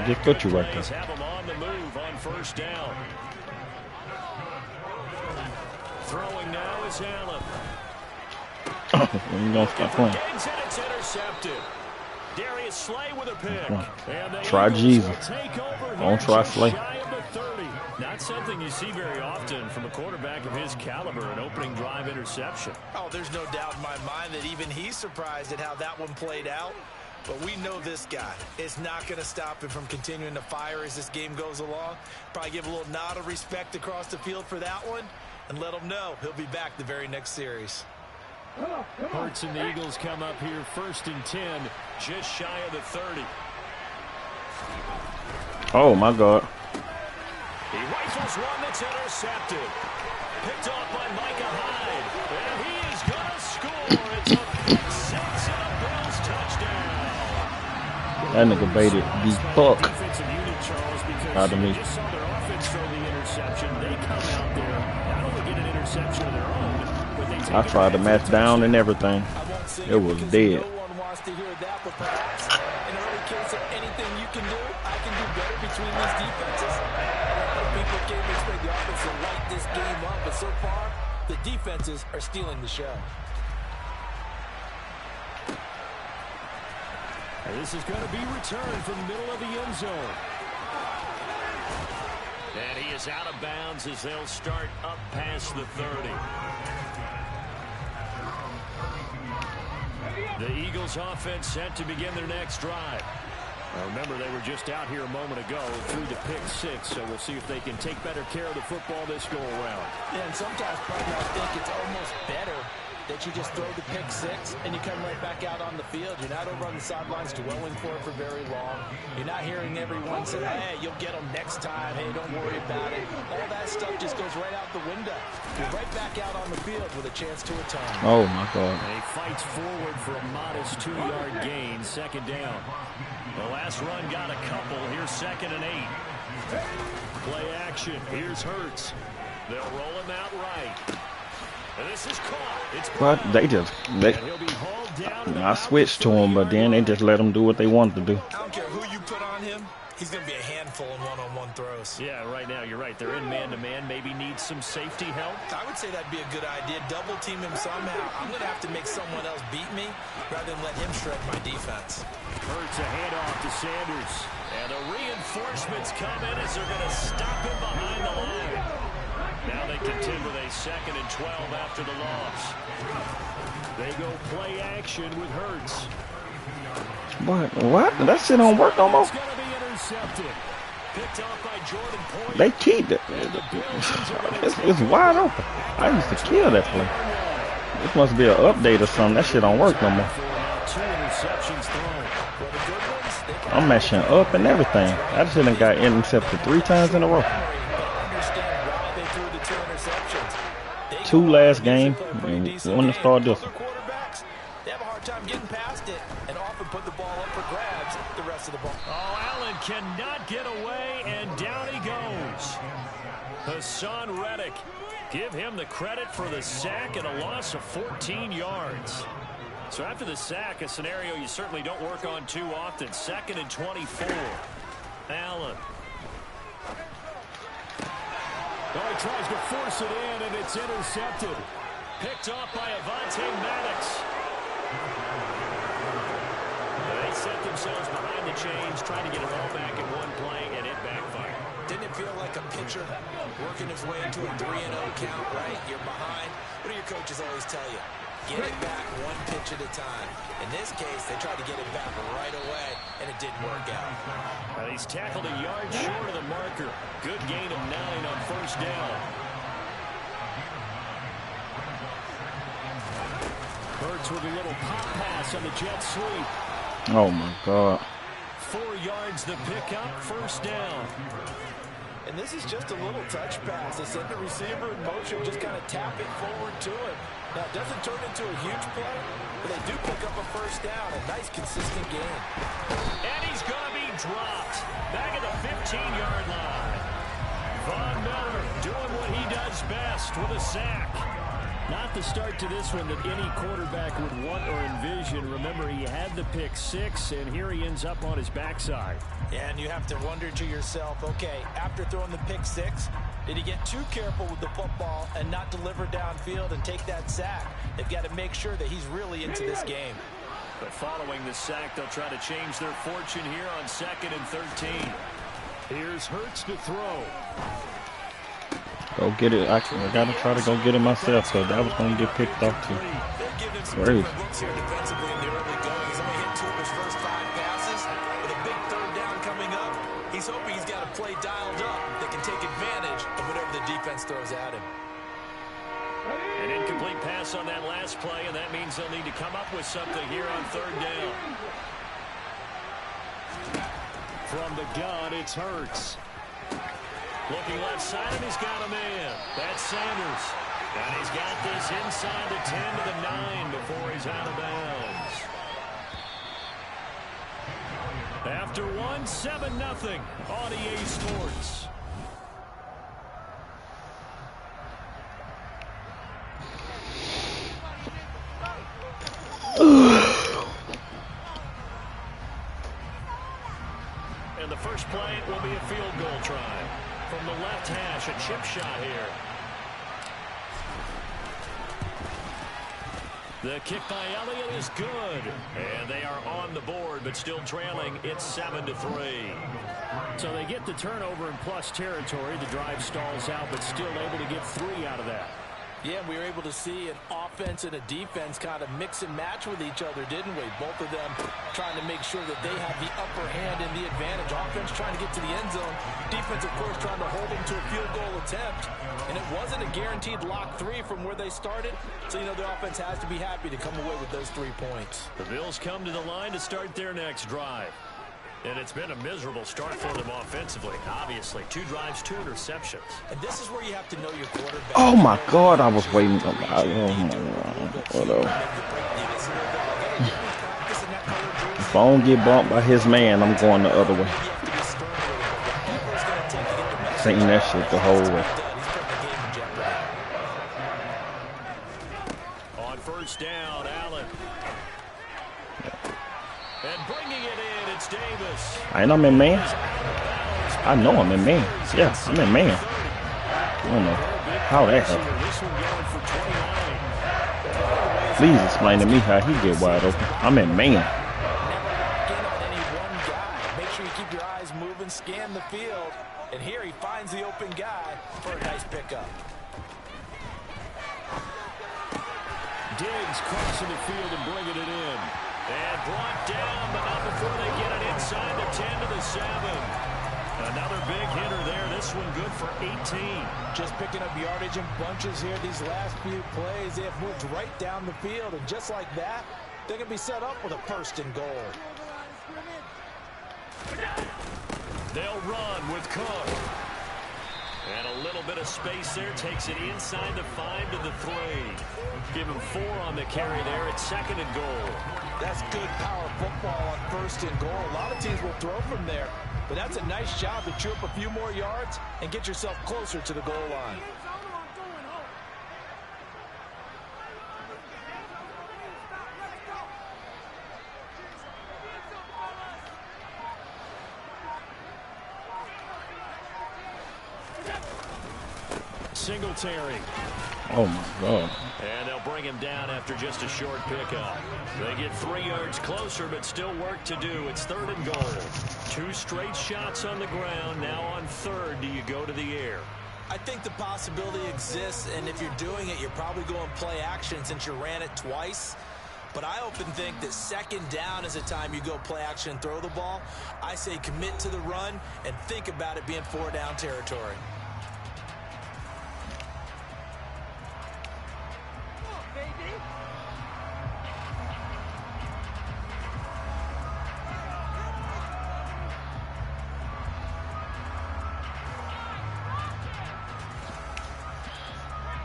just put you right there. Have him on the move on first down. Throwing now is Allen. You don't stop playing. It's intercepted. Darius Slay with a pick. Try Jesus. Don't try Slay. Not something you see very often from a quarterback of his caliber, an opening drive interception. Oh, there's no doubt in my mind that even he's surprised at how that one played out. But we know this guy is not going to stop him from continuing to fire as this game goes along. Probably give a little nod of respect across the field for that one and let him know he'll be back the very next series. Hurts and the Eagles come up here 1st and 10, just shy of the 30. Oh, my God. He rifles one that's intercepted. Picked off by Micah Hyde. And he is going to score. It's a pick six and a Bills touchdown. That nigga baited the fuck out of me. Just saw their offense throw the interception. They come out there, not only get an interception of their own, but they take I tried to match down and everything. It was dead. No one wants to hear that, but perhaps in early case of anything you can do, I can do better between these defenses. People can't expect the offense to light this game up, but so far, the defenses are stealing the show. And this is going to be returned from the middle of the end zone. And he is out of bounds as they'll start up past the 30. The Eagles offense set to begin their next drive. Now remember, they were just out here a moment ago through the pick six, so we'll see if they can take better care of the football this go around. Yeah, and sometimes, partner, I think it's almost better that you just throw the pick six and you come right back out on the field. You're not over on the sidelines dwelling for it for very long. You're not hearing everyone say, hey, you'll get them next time. Hey, don't worry about it. All that stuff just goes right out the window. You're right back out on the field with a chance to atone. Oh, my God. And he fights forward for a modest 2-yard gain, second down. The last run got a couple. Here's 2nd and 8. Play action. Here's Hurts. They'll roll him out right. And this is caught. It's But they just, I switched to him, but then they just let them do what they wanted to do. I don't care who you put on him. He's going to be a handful in one-on-one throws. Yeah, right now, you're right. They're in man-to-man. Maybe need some safety help. I would say that'd be a good idea. Double team him somehow. I'm going to have to make someone else beat me rather than let him shred my defense. Hurts a handoff to Sanders. And the reinforcements come in as they're going to stop him behind the line. Now they contend with a 2nd and 12 after the loss. They go play action with Hurts. What? That shit don't work no more. It's going to be intercepted. Picked off by Jordan Poyer. They keep it. It's wide open. I used to kill that play. This must be an update or something. That shit don't work no more. 2 interceptions thrown. I'm mashing up and everything. I just done got intercepted 3 times in a row. 2 last game, and 1 to start this one. They have a hard time getting past it and often put the ball up for grabs the rest of the ball. Oh, Allen cannot get away, and down he goes. Hassan Reddick. Give him the credit for the sack and a loss of 14 yards. So after the sack, a scenario you certainly don't work on too often. 2nd and 24. Allen. Oh, he tries to force it in, and it's intercepted. Picked off by Avonte Maddox. They set themselves behind the chains, trying to get it all back in one play, and it backfired. Didn't it feel like a pitcher working his way into a 3-0 count, right? You're behind. What do your coaches always tell you? Get it back 1 pitch at a time. In this case, they tried to get it back right away, and it didn't work out. He's tackled a yard short of the marker. Good gain of 9 on 1st down. Hurts with a little pop pass on the jet sweep. Oh, my God. 4 yards the pickup, 1st down. And this is just a little touch pass. They send the receiver in motion, just kind of tap it forward to him. Now, it doesn't turn into a huge play, but they do pick up a 1st down. A nice, consistent gain. And he's going to be dropped. Back at the 15-yard line. Von Miller doing what he does best with a sack. Not the start to this one that any quarterback would want or envision. Remember, he had the pick 6, and here he ends up on his backside. And you have to wonder to yourself, okay, after throwing the pick 6, did he get too careful with the football and not deliver downfield and take that sack? They've got to make sure that he's really into this game. But following the sack, they'll try to change their fortune here on 2nd and 13. Here's Hurts to throw. Go get it. I got to try to go get it myself, so that was going to get picked off too. Great. Looks here defensively in the early going. He's only hit 2 of his first 5 passes. With a big 3rd down coming up, he's hoping he's got a play dialed up that can take advantage of whatever the defense throws at him. An incomplete pass on that last play, and that means they'll need to come up with something here on 3rd down. From the gun, it's Hurts. Looking left side, and he's got a man. That's Sanders. And he's got this inside the 10 to the 9 before he's out of bounds. After one, 7-0 on EA Sports. And the first play will be a field goal try. From the left hash, a chip shot here. The kick by Elliott is good. And they are on the board, but still trailing. It's 7-3. So they get the turnover in plus territory. The drive stalls out, but still able to get 3 out of that. Yeah, we were able to see an offense and a defense kind of mix and match with each other, didn't we? Both of them trying to make sure that they have the upper hand and the advantage. Offense trying to get to the end zone. Defense, of course, trying to hold them to a field goal attempt. And it wasn't a guaranteed lock 3 from where they started. So, you know, the offense has to be happy to come away with those 3 points. The Bills come to the line to start their next drive. And it's been a miserable start for them offensively. Obviously, 2 drives, 2 interceptions. And this is where you have to know your quarterback. Oh, my God. I was waiting. Oh, my God. If I don't get bumped by his man, I'm going the other way. Saying that shit the whole way. On first down, Allen. And bringing it in, it's Davis. Ain't I'm in man? I know I'm in man. Yeah, I'm in man. I don't know how that happened. Please explain to me how he get wide open. I'm in man. Make sure you keep your eyes moving, scan the field. And here he finds the open guy for a nice pickup. Diggs crossing the field and bringing it in. And brought down, but not before they get it inside the 10 to the 7. Another big hitter there. This one good for 18. Just picking up yardage in bunches here. These last few plays, they have moved right down the field. And just like that, they're going to be set up with a 1st and goal. They'll run with Cook. And a little bit of space there. Takes it inside the 5 to the 3. Give him 4 on the carry there. It's 2nd and goal. That's good power football on 1st and goal. A lot of teams will throw from there. But that's a nice job to chew up a few more yards and get yourself closer to the goal line. Singletary. Oh, my God. And they'll bring him down after just a short pickup. They get 3 yards closer, but still work to do. It's 3rd and goal. 2 straight shots on the ground. Now on 3rd, do you go to the air? I think the possibility exists, and if you're doing it, you're probably going play action since you ran it twice. But I often think that 2nd down is a time you go play action and throw the ball. I say commit to the run and think about it being 4 down territory.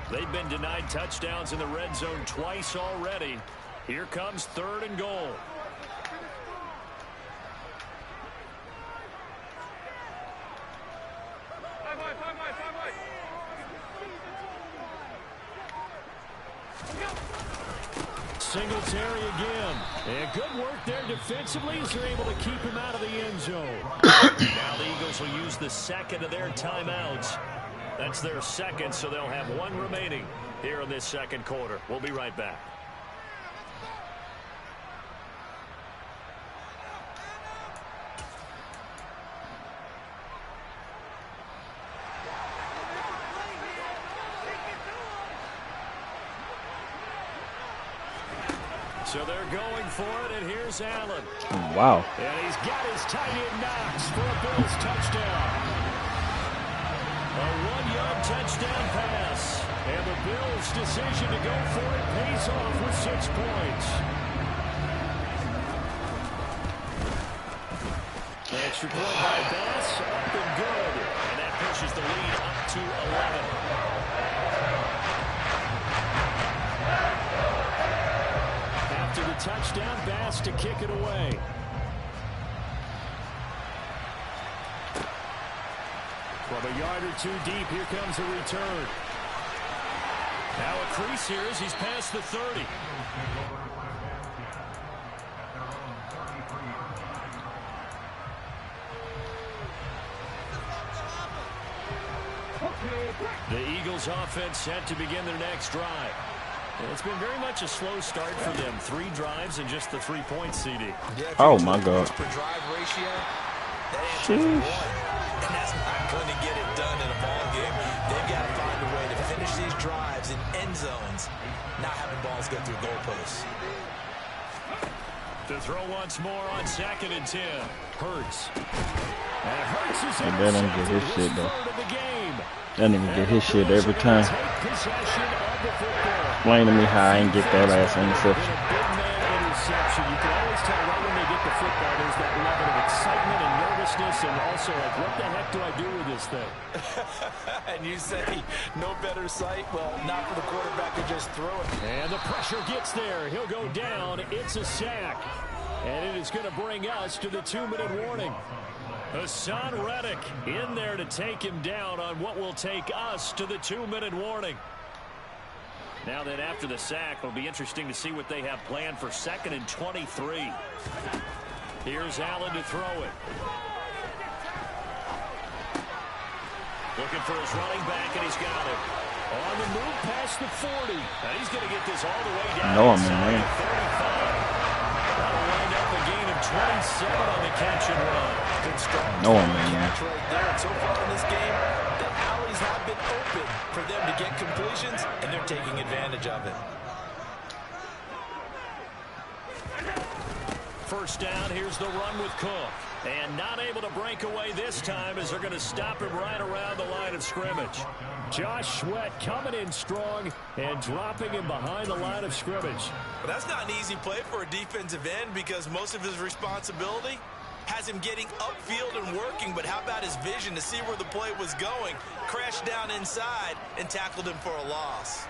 They've been denied touchdowns in the red zone twice already. Here comes 3rd and goal. Singletary again. And good work there defensively as they're able to keep him out of the end zone. Now the Eagles will use the 2nd of their timeouts. That's their 2nd, so they'll have 1 remaining here in this 2nd quarter. We'll be right back. So they're going for it, and here's Allen. Wow. And he's got his tight end Knox for a Bills touchdown. A 1-yard touchdown pass. And the Bills' decision to go for it pays off with 6 points. Extra point by Bass, up and good. And that puts pushes the lead up to 11. After the touchdown, Bass to kick it away. From a yard or two deep, here comes a return. Now a crease here as he's past the 30. The Eagles offense set to begin their next drive. It's been very much a slow start for them. 3 drives and just the 3 points, CD. Yeah, oh, my God. Per drive ratio, that Sheesh. and that's not going to get it done in a ball game. They've got to find a way to finish these drives in end zones, not having balls go through goalposts. To throw once more on 2nd and 10. Hurts. And Hurts is Hey, that don't get his shit, though. the game. That nigga get his shit every time. Take possession of the football. Explain to me how I ain't get that ass interception. In a big man interception, you can always tell right when they get the football, there's that level of excitement and nervousness, and also like, what the heck do I do with this thing? And you say, no better sight? Well, not for the quarterback to just throw it. And the pressure gets there. He'll go down. It's a sack. And it is going to bring us to the 2-minute warning. Hassan Reddick in there to take him down on what will take us to the 2-minute warning. Now then, after the sack, it'll be interesting to see what they have planned for 2nd and 23. Here's Allen to throw it. Looking for his running back, and he's got it. On the move past the 40. Now he's going to get this all the way down. No, I'm in, man. 35. That'll wind up a gain of 27 on the catch and run. Good strong No, I'm in, man. catch right there. And so far in this game, the alleys have been open for them to get completions, and they're taking advantage of it. First down, here's the run with Cook. And not able to break away this time as they're going to stop him right around the line of scrimmage. Josh Sweat coming in strong and dropping him behind the line of scrimmage. But that's not an easy play for a defensive end because most of his responsibility has him getting upfield and working, but how about his vision to see where the play was going, crashed down inside, and tackled him for a loss.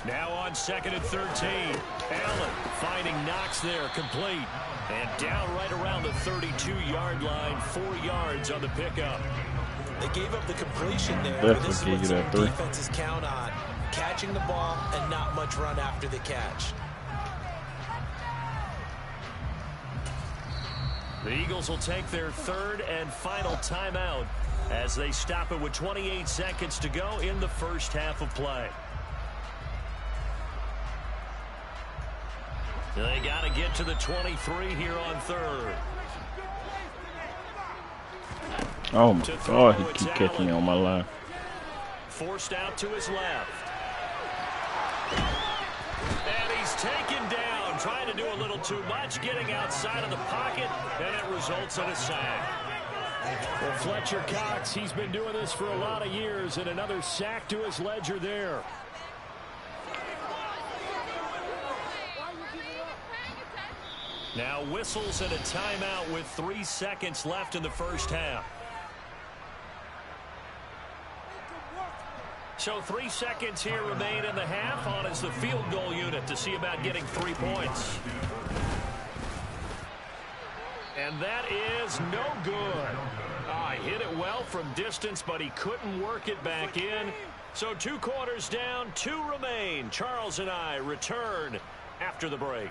Now on 2nd and 13. Allen finding Knox there, complete. And down right around the 32-yard line, 4 yards on the pickup. They gave up the completion there, but this is Definitely what give you some that 3. defenses count on, catching the ball and not much run after the catch. The Eagles will take their 3rd and final timeout as they stop it with 28 seconds to go in the first half of play. They got to get to the 23 here on 3rd. Oh, my God. He keep catching me on my line. Forced out to his left. And he's taken down, trying to do a little too much, getting outside of the pocket, and it results in a sack. Well, Fletcher Cox, he's been doing this for a lot of years, and another sack to his ledger there. Now whistles and a timeout with 3 seconds left in the first half. So 3 seconds here remain in the half. On is the field goal unit to see about getting 3 points. And that is no good. He hit it well from distance, but he couldn't work it back in. So 2 quarters down, 2 remain. Charles and I return after the break.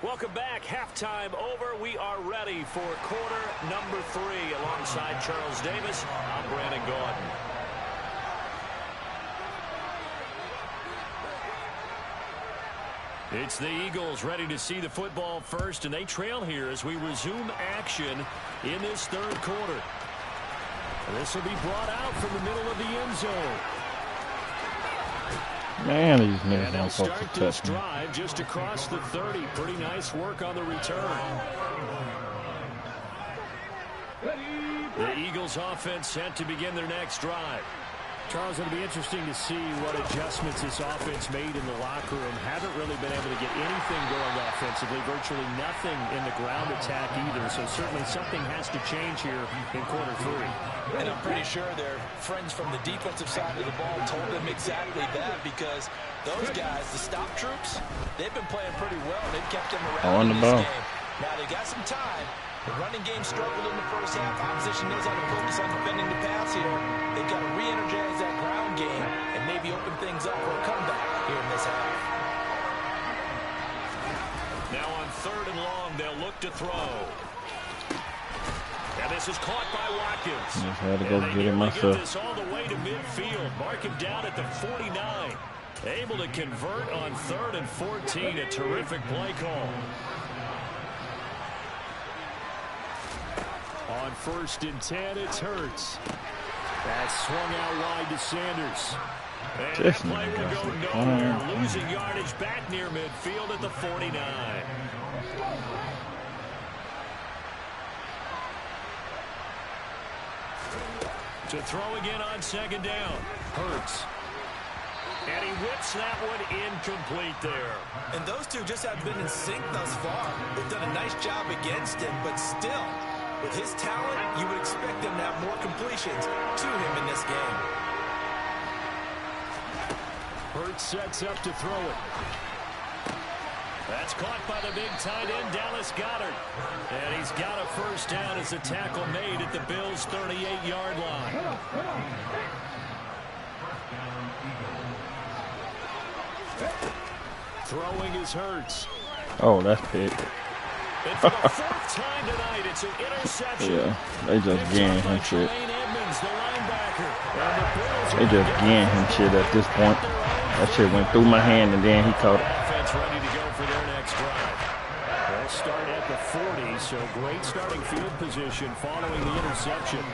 Welcome back. Halftime over. We are ready for quarter number 3. Alongside Charles Davis, I'm Brandon Gaudin. It's the Eagles ready to see the football first, and they trail here as we resume action in this 3rd quarter. This will be brought out from the middle of the end zone. Man, these And niggas they'll don't supposed start to this touch me. drive just across the 30. Pretty nice work on the return. The Eagles offense set to begin their next drive. Charles, it'll be interesting to see what adjustments this offense made in the locker room. Haven't really been able to get anything going offensively, virtually nothing in the ground attack either. So certainly something has to change here in quarter 3. And I'm pretty sure their friends from the defensive side of the ball told them exactly that, because those guys, the stop troops, they've been playing pretty well. They've kept them around in this game. Now they got some time. The running game struggled in the first half. Opposition knows how to focus on defending the pass here. They've got to re-energize that ground game and maybe open things up for a comeback here in this half. Now on 3rd and long, they'll look to throw. And this is caught by Watkins. Just had to go get it myself. Get this all the way to midfield. Mark him down at the 49. Able to convert on 3rd and 14. A terrific play call. On 1st and 10, it's Hurts. That's swung out wide to Sanders. And that play will go nowhere. Losing yardage back near midfield at the 49. To throw again on 2nd down. Hurts. And he whips that one incomplete there. And those two just have been in sync thus far. They've done a nice job against him, but still, with his talent, you would expect them to have more completions to him in this game. Hurts sets up to throw it. That's caught by the big tight end, Dallas Goedert. And he's got a first down as the tackle made at the Bills' 38-yard line. Throwing is Hurts. Oh, that's big. And for the 4th time tonight, it's an interception. Yeah, they just getting him shit. Edmonds, the linebacker. And the Bills They just getting him shit at this point. That shit went through my hand and then he caught it. Offense ready to go for their next drive. They'll start at the 40, so great starting field position following the interception.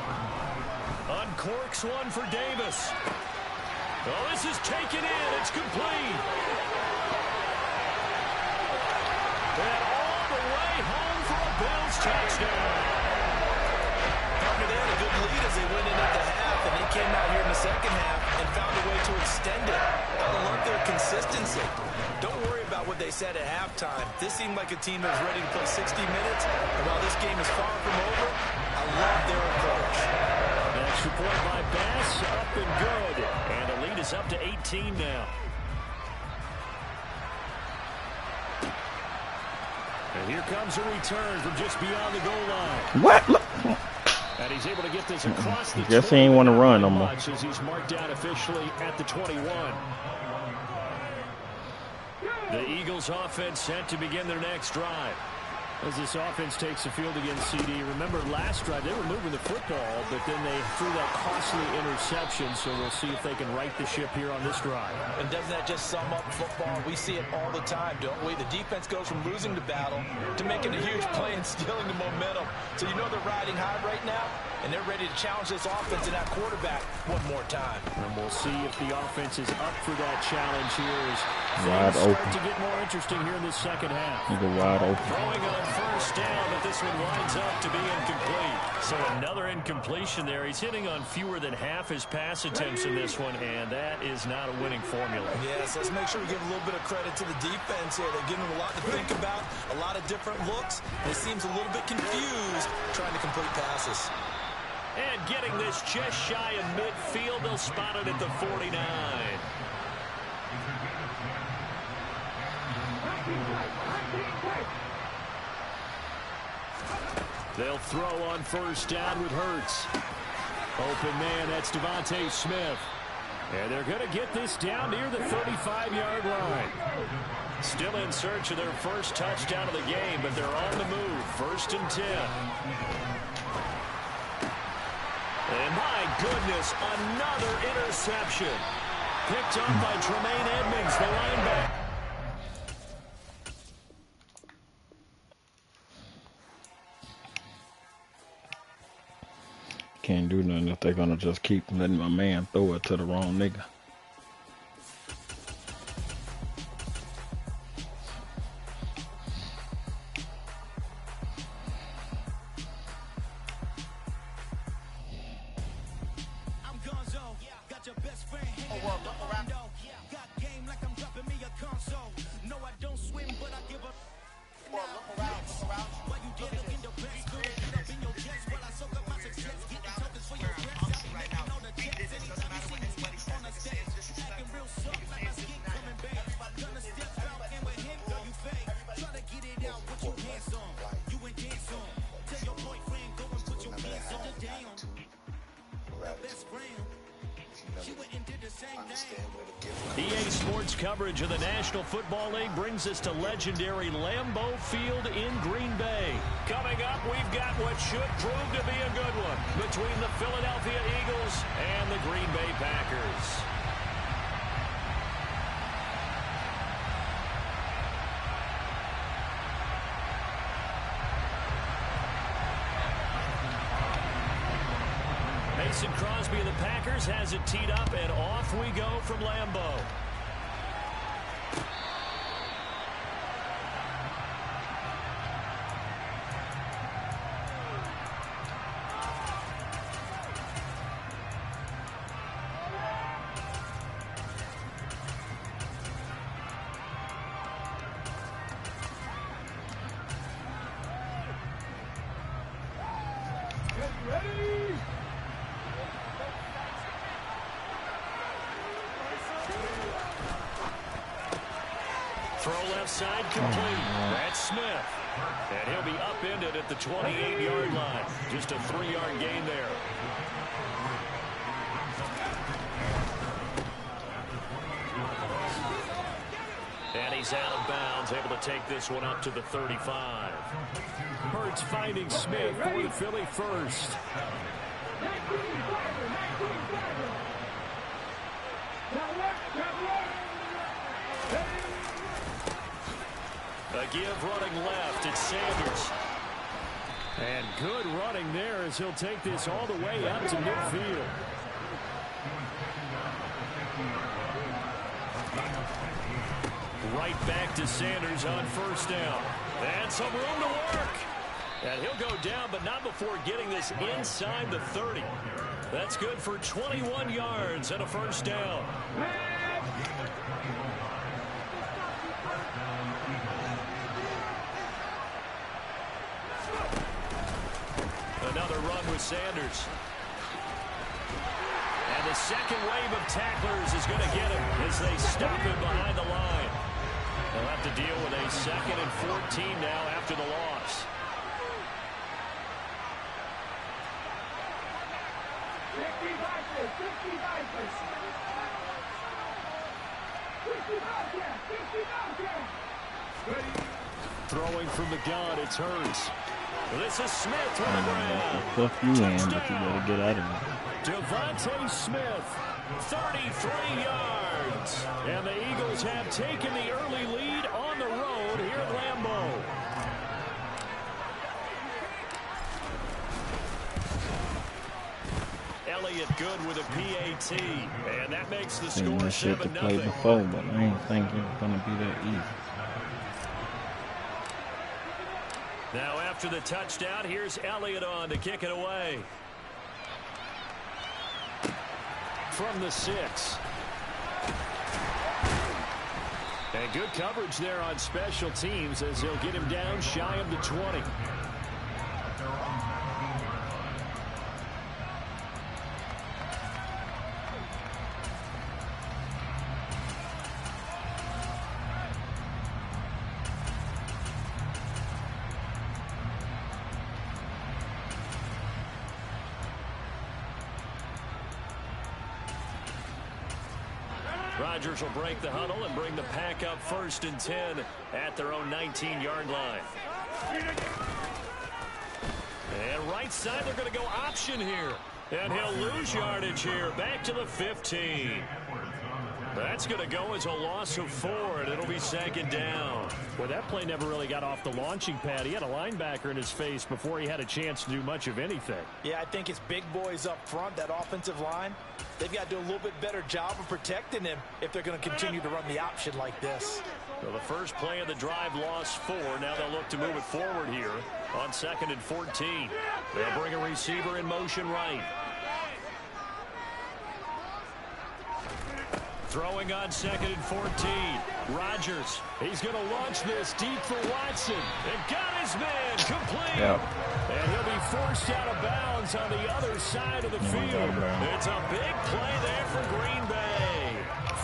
Uncorks one for Davis. Oh, this is taken in. It's complete. And all the way home for a Bills touchdown. They had a good lead as they went in at the half, and they came out here in the second half and found a way to extend it. I love their consistency. Don't worry about what they said at halftime. This seemed like a team that was ready to play 60 minutes, and while this game is far from over, I love their approach. Extra point by Bass, up and good. And the lead is up to 18 now. And here comes a return from just beyond the goal line. What? Look. And he's able to get this across the Guess he ain't want to run no more. as he's marked down officially at the 21. The Eagles offense set to begin their next drive. As this offense takes the field against CD. Remember last drive they were moving the football, but then they threw that costly interception, so we'll see if they can right the ship here on this drive. And doesn't that just sum up football? We see it all the time, don't we? The defense goes from losing the battle to making a huge play and stealing the momentum. So you know they're riding high right now, and they're ready to challenge this offense and that quarterback one more time. And we'll see if the offense is up for that challenge here as Wide things start open. to get more interesting here in the second half. Nigga wide open. Throwing on first down, but this one winds up to be incomplete. So another incompletion there. He's hitting on fewer than half his pass attempts in this one, and that is not a winning formula. Yes, let's make sure we give a little bit of credit to the defense here. They're giving them a lot to think about, a lot of different looks. And it seems a little bit confused trying to complete passes. And getting this just shy of midfield, they'll spot it at the 49. They'll throw on first down with Hurts. Open man, that's Devontae Smith. And they're going to get this down near the 35-yard line. Still in search of their first touchdown of the game, but they're on the move. 1st and 10. And my goodness, another interception. Picked up by Tremaine Edmonds, the linebacker. Can't do nothing if they're gonna just keep letting my man throw it to the wrong nigga. EA Sports coverage of the National Football League brings us to legendary Lambeau Field in Green Bay. Coming up, we've got what should prove to be a good one between the Philadelphia Eagles and the Green Bay Packers. Mason Crosby of the Packers has it teed up, and off we go from Lambeau. Throw left side complete. That's Smith. And he'll be upended at the 28-yard line. Just a 3-yard gain there. And he's out of bounds, able to take this one up to the 35. Hurts finding Smith for the Philly first. A give running left, it's Sanders. And good running there as he'll take this all the way out to midfield. Right back to Sanders on first down. And some room to work. And he'll go down, but not before getting this inside the 30. That's good for 21 yards and a first down. Another run with Sanders. And the second wave of tacklers is going to get him as they stop him behind the line. They'll have to deal with a 2nd and 14 now after the loss. Throwing from the gun, it's Hurts. This is Smith on the ground. Fuck you in, but you better get out of here. Devontae Smith, 33 yards. And the Eagles have taken the early lead on the road here at Lambeau. Elliott good with a PAT. And that makes the score 7-0. Shit to play before, but I ain't think it was going to be that easy. Now after the touchdown, here's Elliott on to kick it away. From the 6. And good coverage there on special teams as they'll get him down shy of the 20. Rodgers will break the huddle and bring the Pack up 1st and 10 at their own 19-yard line. And right side, they're going to go option here. And he'll lose yardage here. Back to the 15. That's going to go as a loss of 4, and it'll be 2nd down. Well, that play never really got off the launching pad. He had a linebacker in his face before he had a chance to do much of anything. Yeah, I think it's big boys up front, that offensive line. They've got to do a little bit better job of protecting him if they're going to continue to run the option like this. Well, the first play of the drive lost 4. Now they'll look to move it forward here on 2nd and 14. They'll bring a receiver in motion right. Throwing on 2nd and 14. Rodgers, he's going to launch this deep for Watson. And got his man complete. Yep. And he'll be forced out of bounds on the other side of the field. It's a big play there for Green Bay.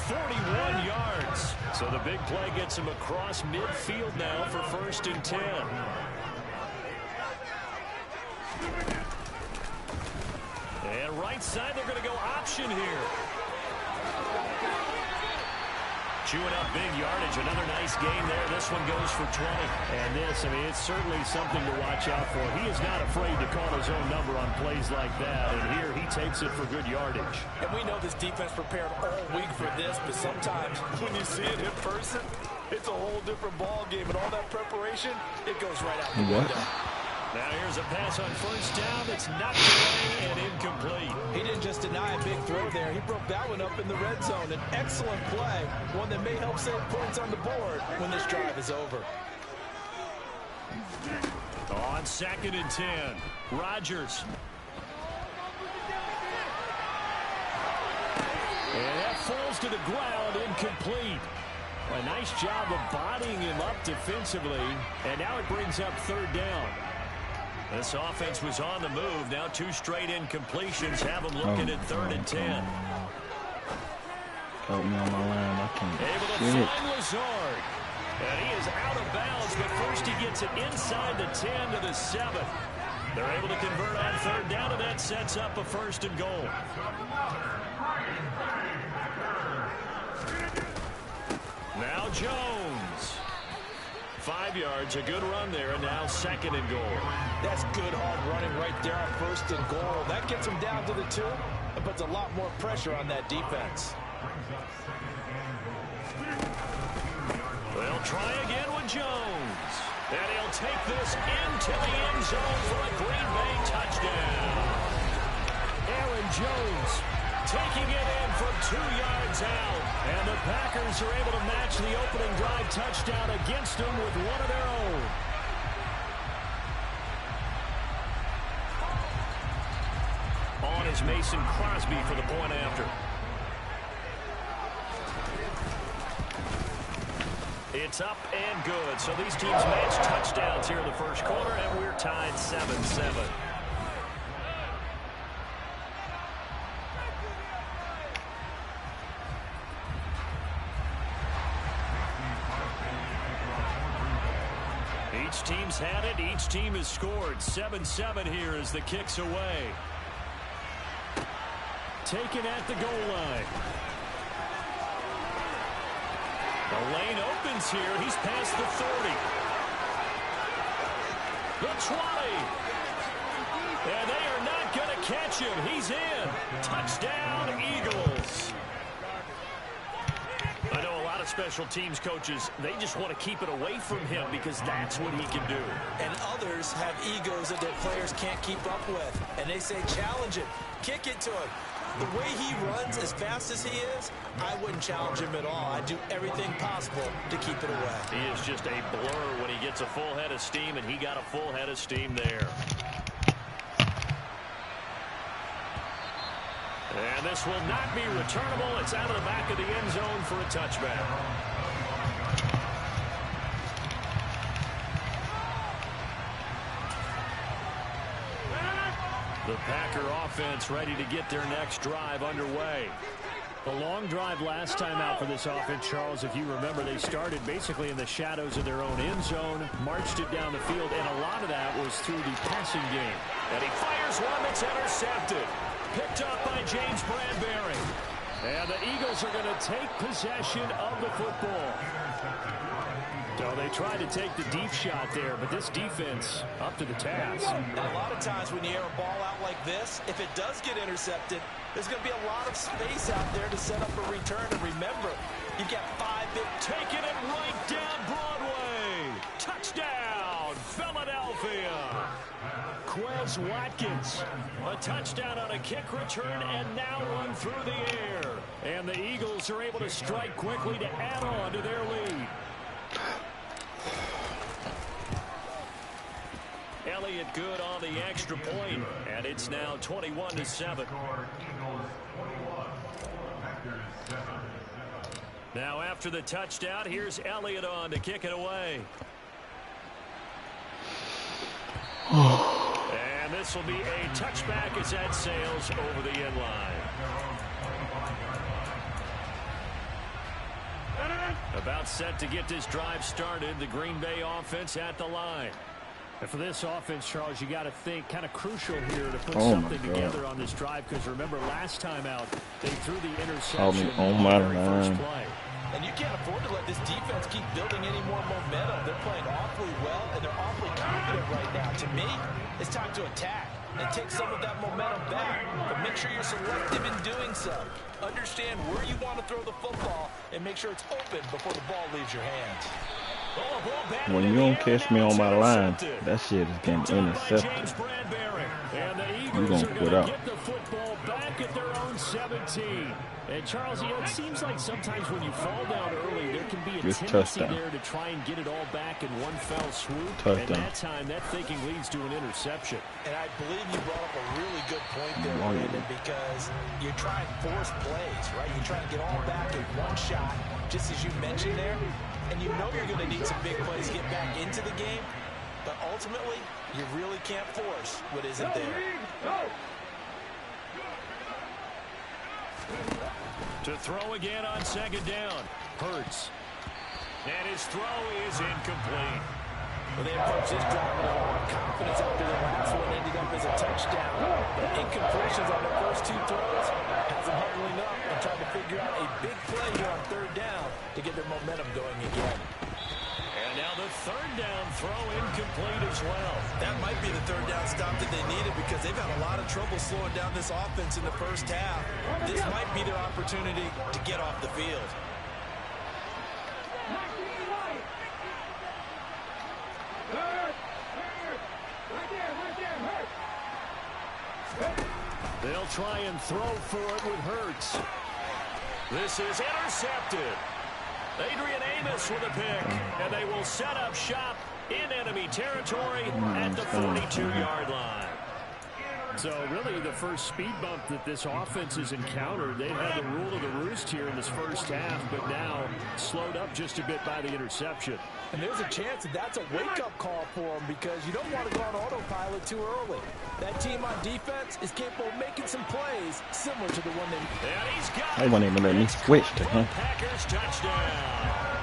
41 yards. So the big play gets him across midfield now for 1st and 10. And right side, they're going to go option here. Chewing up big yardage. Another nice gain there. This one goes for 20. And this, I mean, it's certainly something to watch out for. He is not afraid to call his own number on plays like that. And here he takes it for good yardage. And we know this defense prepared all week for this, but sometimes when you see it in person, it's a whole different ball game. And all that preparation, it goes right out the window. Now here's a pass on 1st down that's knocked away and incomplete. He didn't just deny a big throw there. He broke that one up in the red zone. An excellent play, one that may help save points on the board when this drive is over. On 2nd and 10, Rodgers. And that falls to the ground, incomplete. A nice job of bodying him up defensively, and now it brings up 3rd down. This offense was on the move. Now 2 straight incompletions have them looking at 3rd and 10. Help me on my line. I can't. Able to find Lazard. And he is out of bounds, but first he gets it inside the 10 to the 7. They're able to convert on 3rd down, and that sets up a 1st and goal. Now Jones. 5 yards, a good run there, and now 2nd and goal. That's good hard running right there on 1st and goal. That gets him down to the 2 and puts a lot more pressure on that defense. They'll try again with Jones. And he'll take this into the end zone for a Green Bay touchdown. Aaron Jones taking it in from 2 yards out. And the Packers are able to match the opening drive touchdown against them with one of their own. On is Mason Crosby for the point after. It's up and good. So these teams match touchdowns here in the 1st quarter, and we're tied 7-7. Each team's had it. Each team has scored. 7-7 here as the kick's away. Taken at the goal line. The lane opens here. He's past the 30. The 20. And they are not going to catch him. He's in. Touchdown, Eagles. I know a lot of special teams coaches, they just want to keep it away from him because that's what he can do. And others have egos that their players can't keep up with. And they say, challenge him. Kick it to him. The way he runs as fast as he is, I wouldn't challenge him at all. I'd do everything possible to keep it away. He is just a blur when he gets a full head of steam, and he got a full head of steam there. And this will not be returnable. It's out of the back of the end zone for a touchback. The Packer offense ready to get their next drive underway. The long drive last time out for this offense, Charles, if you remember, they started basically in the shadows of their own end zone, marched it down the field, and a lot of that was through the passing game. And he fires one that's intercepted. Picked up by James Bradbury. And the Eagles are going to take possession of the football. So they tried to take the deep shot there, but this defense up to the task. And a lot of times when you air a ball out like this, if it does get intercepted, there's going to be a lot of space out there to set up a return. And remember, you've got 5 big. Taking it right down Broadway. Touchdown, Philadelphia. Quez Watkins, a touchdown on a kick return and now one through the air. And the Eagles are able to strike quickly to add on to their lead. Elliott good on the extra point, and it's now 21-7. Now after the touchdown, here's Elliott on to kick it away. And this will be a touchback as that sails over the end line. About set to get this drive started. The Green Bay offense at the line. And for this offense, Charles, you got to think kind of crucial here to put something together on this drive, because remember last time out they threw the interception on my first play. And you can't afford to let this defense keep building any more momentum. They're playing awfully well, and they're awfully confident right now. To me, it's time to attack and take some of that momentum back. But make sure you're selective in doing so. Understand where you want to throw the football and make sure it's open before the ball leaves your hands. When you don't catch me on my line, that shit is getting intercepted. You're going to put out. Get the football back at their own 17. And Charles, you know, it seems like sometimes when you fall down early, there can be a tendency there to try and get it all back in one fell swoop. And that time, that thinking leads to an interception. And I believe you brought up a really good point there, Brandon, because you're trying to force plays, right? You're trying to get all back in one shot, just as you mentioned there. And you know you're going to need some big plays to get back into the game. But ultimately, you really can't force what isn't there. To throw again on second down. Hurts. And his throw is incomplete. Well, they approached this drive with a lot of confidence after the last one ended up as a touchdown. But incompletions on their first two throws has them huddling up and trying to figure out a big play here on third down to get their momentum going again. And now the third down throw incomplete as well. That might be the third down stop that they needed, because they've had a lot of trouble slowing down this offense in the first half. This might be their opportunity to get off the field. They'll try and throw for it with Hurts. This is intercepted. Adrian Amos with a pick, and they will set up shop in enemy territory at the 42-yard line. So really the first speed bump that this offense has encountered, they've had the rule of the roost here in this first half, but now slowed up just a bit by the interception. And there's a chance that that's a wake-up call for them, because you don't want to go on autopilot too early. That team on defense is capable of making some plays similar to the one they wouldn't even let me switch to him. Packers touchdown.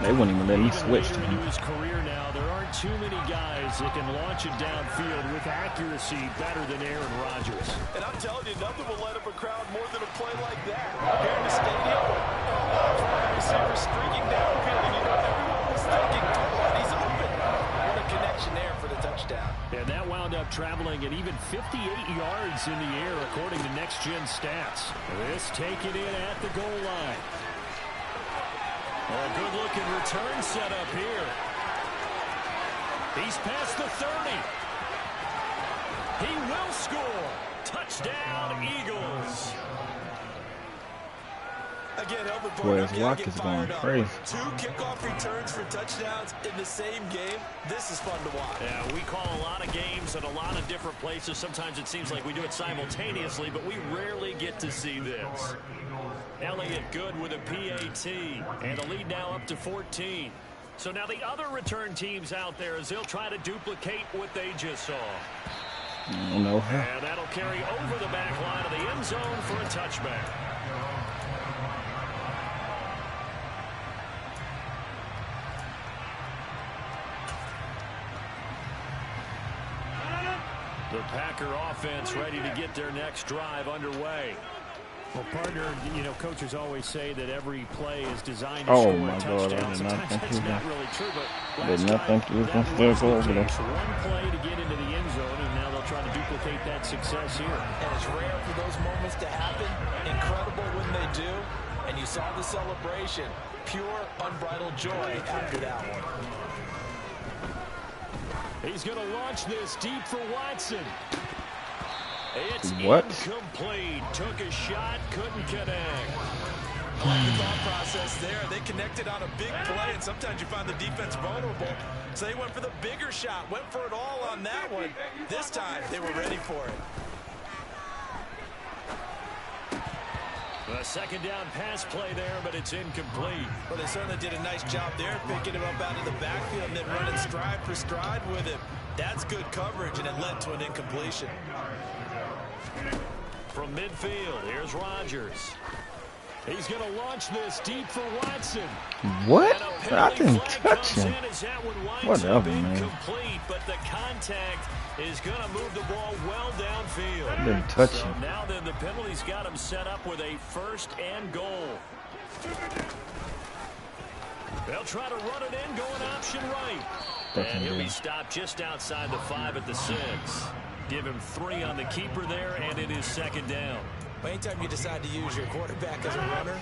They wouldn't even let me switch to him. His career now, there aren't too many guys that can launch it downfield with accuracy better than Aaron Rodgers. And I'm telling you, nothing will light up a crowd more than a play like that. Here in the stadium, receivers streaking downfield, and you know everyone was thinking, oh, he's open. What a connection there for the touchdown. And that wound up traveling at even 58 yards in the air, according to Next Gen Stats. This taken in at the goal line. A good-looking return set up here. He's past the 30. He will score. Touchdown, Eagles. Again, Whereas Rock is going crazy. 2 kickoff returns for touchdowns in the same game. This is fun to watch. Yeah, we call a lot of games at a lot of different places. Sometimes it seems like we do it simultaneously, but we rarely get to see this. Elliott good with a PAT, and the lead now up to 14. So now the other return teams out there, as they'll try to duplicate what they just saw. No. And that'll carry over the back line of the end zone for a touchback. The Packer offense ready to get their next drive underway. Well, partner, you know, coaches always say that every play is designed to score a touchdown. Sometimes that's not really true, but last time, that was the case. One play to get into the end zone, and now they'll try to duplicate that success here. And it's rare for those moments to happen. Incredible when they do. And you saw the celebration. Pure, unbridled joy after that one. He's going to launch this deep for Watson. It's incomplete. Took a shot, couldn't connect. The thought process there. They connected on a big play, and sometimes you find the defense vulnerable. So they went for the bigger shot, went for it all on that one. This time, they were ready for it. A second down pass play there, but it's incomplete. Well, they certainly did a nice job there, picking him up out of the backfield and then running stride for stride with him. That's good coverage, and it led to an incompletion. From midfield, here's Rodgers. He's going to launch this deep for Watson. What? I didn't touch him. Whatever, man. Complete, but the contact is going to move the ball well downfield. I didn't touch him. Now then, the penalty's got him set up with a 1st and goal. They'll try to run it in, going option right. And he'll be stopped just outside the 5 at the 6. Give him 3 on the keeper there, and it is 2nd down. Anytime you decide to use your quarterback as a runner,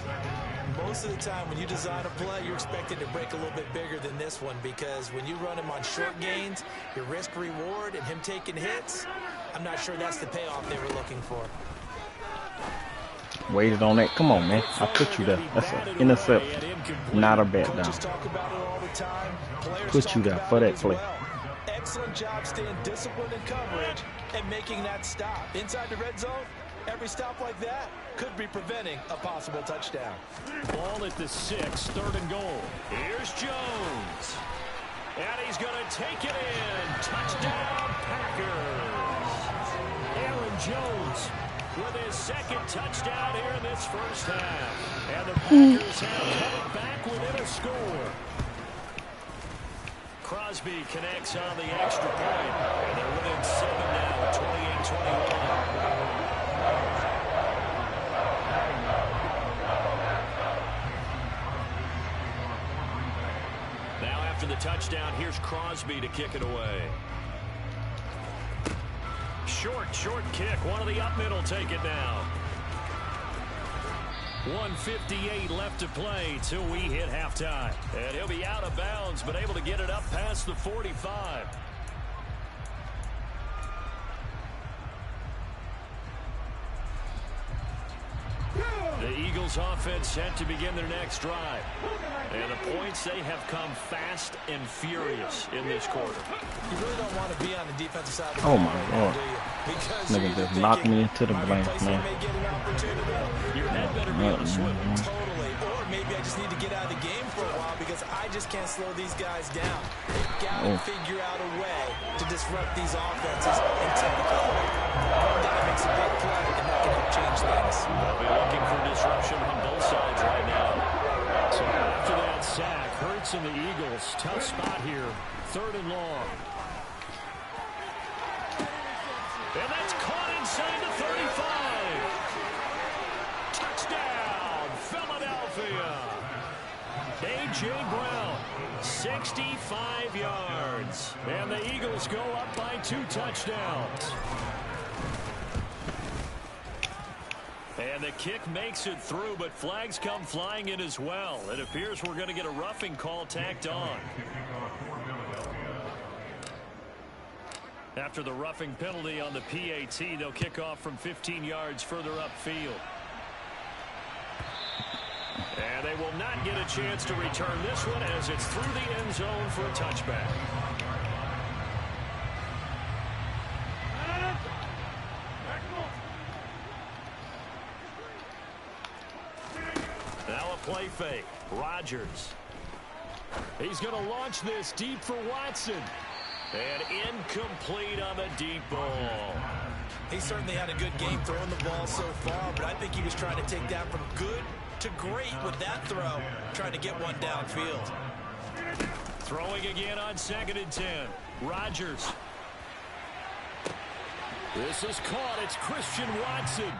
most of the time when you design a play, you're expected to break a little bit bigger than this one, because when you run him on short gains, your risk-reward and him taking hits, I'm not sure that's the payoff they were looking for. Waited on that. Come on, man. I put you there. That's an intercept, not a bat down. Put you there for that play. Excellent job staying disciplined in coverage and making that stop. Inside the red zone, every stop like that could be preventing a possible touchdown. Ball at the 6, 3rd and goal. Here's Jones. And he's going to take it in. Touchdown, Packers. Aaron Jones with his 2nd touchdown here in this 1st half. And the Packers have come back within a score. Crosby connects on the extra point. And they're within 7 now, 28-21. After the touchdown, here's Crosby to kick it away. Short kick. One of the up middle take it now. 1:58 left to play till we hit halftime. And he'll be out of bounds, but able to get it up past the 45. The Eagles offense set to begin their next drive. And the points, they have come fast and furious in this quarter. You really don't want to be on the defensive side of the ball, my God. Nigga just knocked me into the blank, man. Your head better be on a swivel. Totally. Or maybe I just need to get out of the game for a while because I just can't slow these guys down. They've got to figure out a way to disrupt these offenses. And typically, one guy makes a big play, and that can help change things. They'll be looking for disruption on both sides right now. So after that sack, Hurts and the Eagles, tough spot here, 3rd and long. And that's caught inside the 35. Touchdown, Philadelphia. A.J. Brown, 65 yards. And the Eagles go up by 2 touchdowns. And the kick makes it through, but flags come flying in as well. It appears we're going to get a roughing call tacked on. After the roughing penalty on the PAT, they'll kick off from 15 yards further upfield. And they will not get a chance to return this one as it's through the end zone for a touchback. Now a play fake. Rodgers. He's going to launch this deep for Watson. And incomplete on the deep ball. He certainly had a good game throwing the ball so far, but I think he was trying to take that from good to great with that throw, trying to get one downfield. Throwing again on 2nd and 10. Rodgers. This is caught. It's Christian Watson.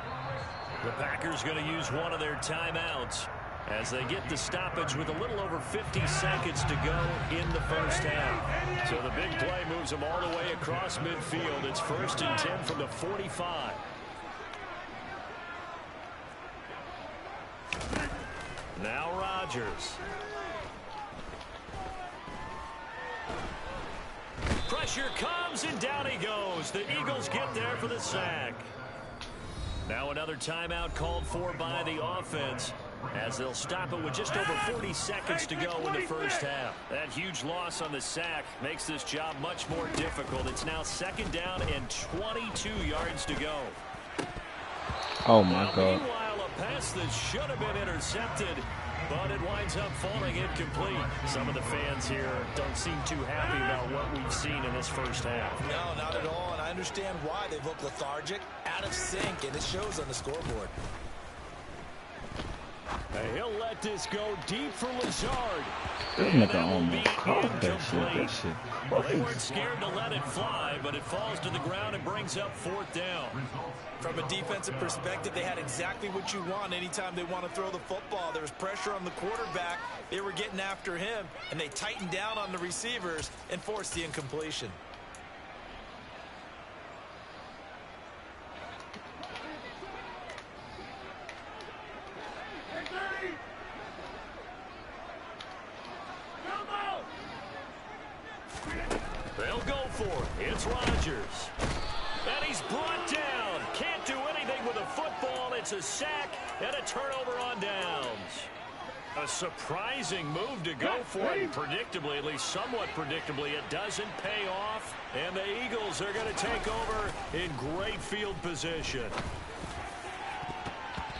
The Packers going to use one of their timeouts as they get the stoppage with a little over 50 seconds to go in the 1st half. So the big play moves them all the way across midfield. It's 1st and 10 from the 45. Now Rodgers. Pressure comes, and down he goes. The Eagles get there for the sack. Now another timeout called for by the offense, as they'll stop it with just over 40 seconds to go in the 1st half. That huge loss on the sack makes this job much more difficult. It's now 2nd down and 22 yards to go. Oh, my God. Meanwhile, a pass pass that should have been intercepted, but it winds up falling incomplete. Some of the fans here don't seem too happy about what we've seen in this first half. No, not at all, and I understand why. They've looked lethargic, out of sync, and it shows on the scoreboard. He'll let this go deep for Lazard. This nigga almost caught that shit. That shit Well, they crazy. weren't scared to let it fly, but it falls to the ground and brings up 4th down. From a defensive perspective, they had exactly what you want anytime they want to throw the football. There was pressure on the quarterback. They were getting after him, and they tightened down on the receivers and forced the incompletion. They'll go for it. It's Rodgers. And he's brought down. Can't do anything with a football. It's a sack and a turnover on downs. A surprising move to go for it. Predictably, at least somewhat predictably, it doesn't pay off. And the Eagles are going to take over in great field position.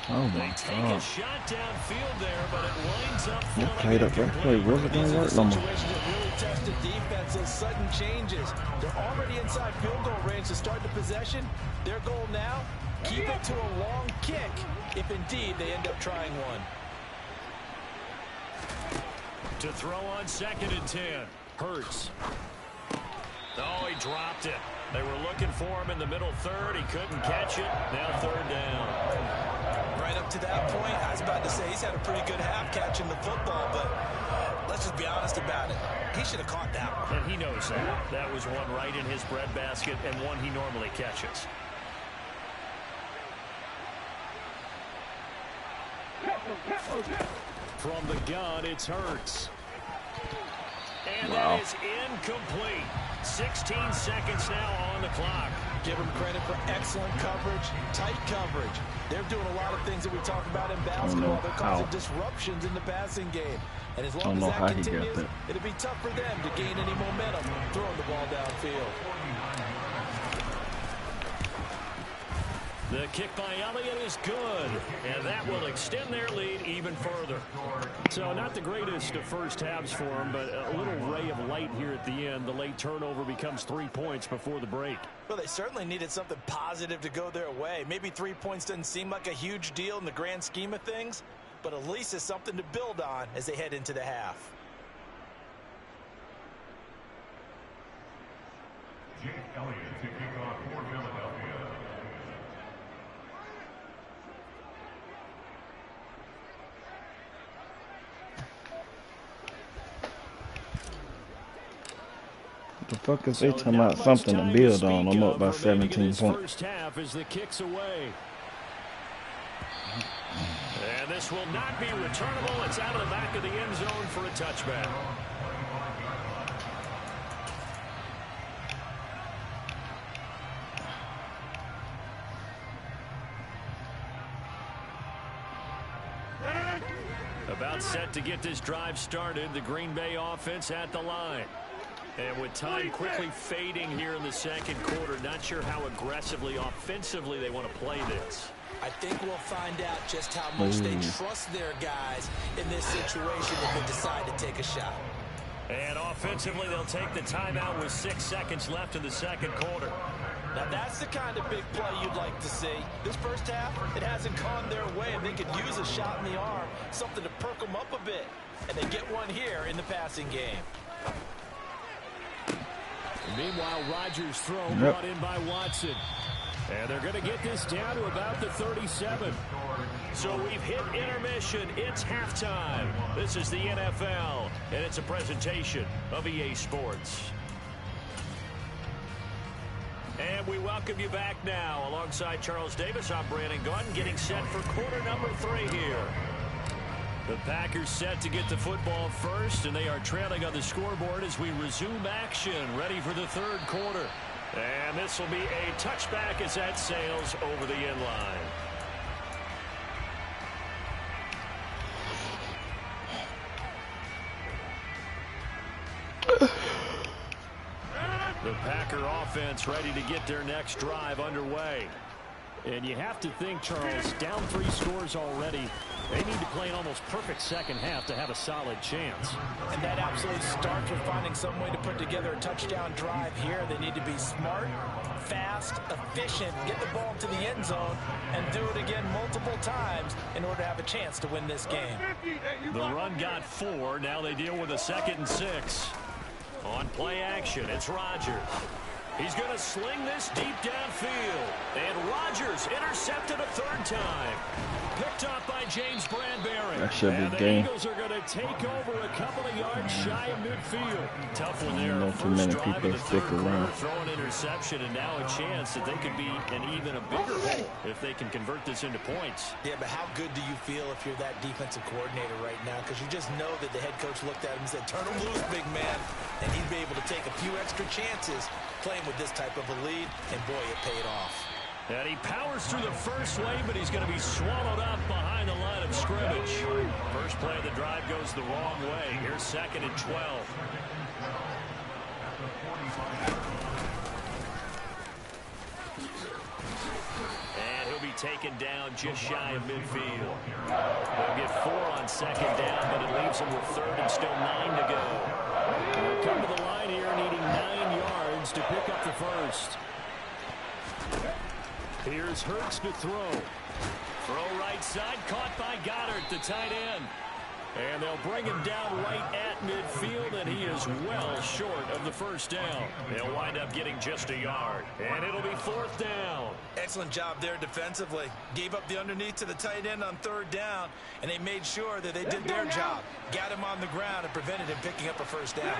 Oh They my take a God. shot downfield there, but it winds up You falling played up that play. Was it gonna work no more? Situations that really test the defense, those sudden changes. They're already inside field goal range to start the possession. Their goal now, keep it to a long kick, if indeed they end up trying one. To throw on 2nd and 10. Hurts. Oh, he dropped it. They were looking for him in the middle third. He couldn't catch it. Now 3rd down. Right up to that point, I was about to say he's had a pretty good half catching the football, but let's just be honest about it. He should have caught that one. And he knows that. That was one right in his breadbasket and one he normally catches. From the gun, it's Hurts. And that is incomplete. 16 seconds now on the clock. Give them credit for excellent coverage, tight coverage. They're doing a lot of things that we talk about in basketball. They're causing disruptions in the passing game. And as long as that continues, it'll be tough for them to gain any momentum throwing the ball downfield. The kick by Elliott is good, and that will extend their lead even further. So not the greatest of first halves for them, but a little ray of light here at the end. The late turnover becomes 3 points before the break. Well, they certainly needed something positive to go their way. Maybe 3 points doesn't seem like a huge deal in the grand scheme of things, but at least it's something to build on as they head into the half. Jake Elliott to kick off for Philadelphia. The fuck is they talking about something to build on? I'm up by 17 points. First half as the kick's away. And this will not be returnable. It's out of the back of the end zone for a touchback. About set to get this drive started. The Green Bay offense at the line. And with time quickly fading here in the second quarter, not sure how aggressively, offensively they want to play this. I think we'll find out just how much they trust their guys in this situation if they decide to take a shot. And offensively, they'll take the timeout with 6 seconds left in the second quarter. Now that's the kind of big play you'd like to see. This first half, it hasn't gone their way, and they could use a shot in the arm, something to perk them up a bit. And they get one here in the passing game. Meanwhile, Rodgers' throw brought in by Watson. And they're going to get this down to about the 37. So we've hit intermission. It's halftime. This is the NFL, and it's a presentation of EA Sports. And we welcome you back now. Alongside Charles Davis, I'm Brandon Gaudin, getting set for quarter number 3 here. The Packers set to get the football first, and they are trailing on the scoreboard as we resume action, ready for the third quarter. And this will be a touchback as that sails over the end line. The Packer offense ready to get their next drive underway. And you have to think, Charles, down 3 scores already. They need to play an almost perfect second half to have a solid chance. And that absolutely starts with finding some way to put together a touchdown drive here. They need to be smart, fast, efficient, get the ball to the end zone, and do it again multiple times in order to have a chance to win this game. The run got 4. Now they deal with a 2nd and 6. On play action, it's Rodgers. He's going to sling this deep downfield. And Rodgers intercepted a 3rd time. Picked off by James Bradbury. That should be and the game. Eagles are going to take over a couple of yards shy of midfield. Tough one there. Not too many people stick around. Throw an interception, and now a chance that they could be in even a bigger hole if they can convert this into points. Yeah, but how good do you feel if you're that defensive coordinator right now? Because you just know that the head coach looked at him and said, turn him loose, big man. And he'd be able to take a few extra chances playing with this type of a lead, and boy, it paid off. And he powers through the first wave, but he's going to be swallowed up behind the line of scrimmage. First play of the drive goes the wrong way. Here's 2nd and 12. And he'll be taken down just shy of midfield. They'll get 4 on 2nd down, but it leaves him with 3rd and still 9 to go. They'll come to the line here needing 9 yards to pick up the first. Here's Hurts to throw. Throw right side, caught by Goddard, the tight end. And they'll bring him down right at midfield, and he is well short of the first down. They'll wind up getting just a yard, and it'll be 4th down. Excellent job there defensively. Gave up the underneath to the tight end on 3rd down, and they made sure that they did their job. Got him on the ground and prevented him picking up a first down.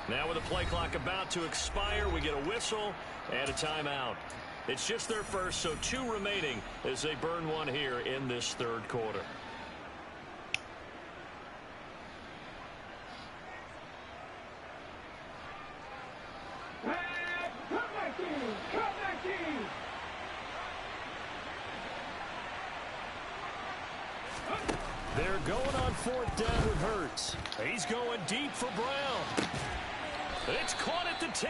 Now with the play clock about to expire, we get a whistle and a timeout. It's just their first, so 2 remaining as they burn 1 here in this 3rd quarter. They're going on 4th down with Hurts. He's going deep for Brown. It's caught at the 10.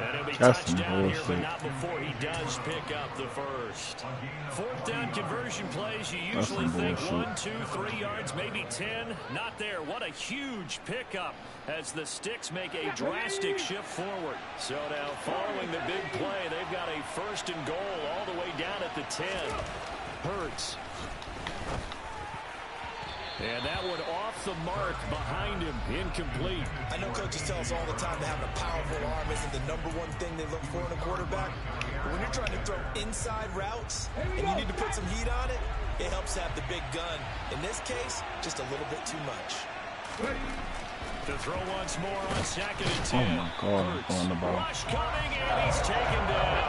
And he'll be touched down here, but not before he does pick up the first. 4th down conversion plays, you usually think 1, 2, 3 yards, maybe 10. Not there. What a huge pickup as the Sticks make a drastic shift forward. So now following the big play, they've got a 1st and goal all the way down at the 10. Hurts. And that one off the mark behind him, incomplete. I know coaches tell us all the time that having a powerful arm isn't the #1 thing they look for in a quarterback. But when you're trying to throw inside routes and you need to put some heat on it, it helps have the big gun. In this case, just a little bit too much. To throw once more on 2nd and 10. Oh my God, on the ball. Rush coming, and he's taken down.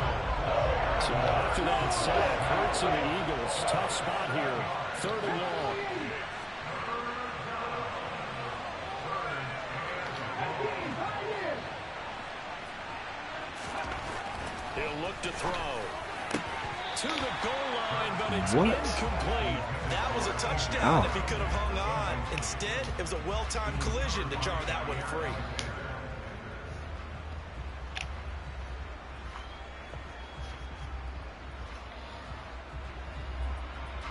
So after that sack, Hurts and the Eagles, tough spot here. 3rd and long. He'll look to throw. To the goal line, but it's incomplete. That was a touchdown if he could have hung on. Instead, it was a well-timed collision to jar that one free.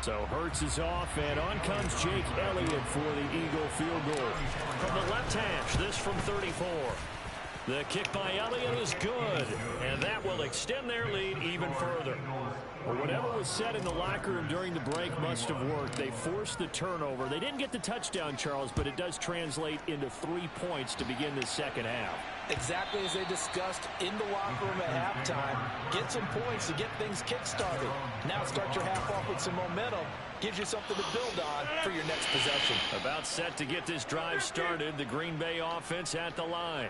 So Hurts is off, and on comes Jake Elliott for the Eagle field goal. From the left hash, this from 34. The kick by Elliott is good, and that will extend their lead even further. Well, whatever was said in the locker room during the break must have worked. They forced the turnover. They didn't get the touchdown, Charles, but it does translate into 3 points to begin the second half. Exactly as they discussed in the locker room at halftime. Get some points to get things kick-started. Now start your half off with some momentum. Gives you something to build on for your next possession. About set to get this drive started. The Green Bay offense at the line.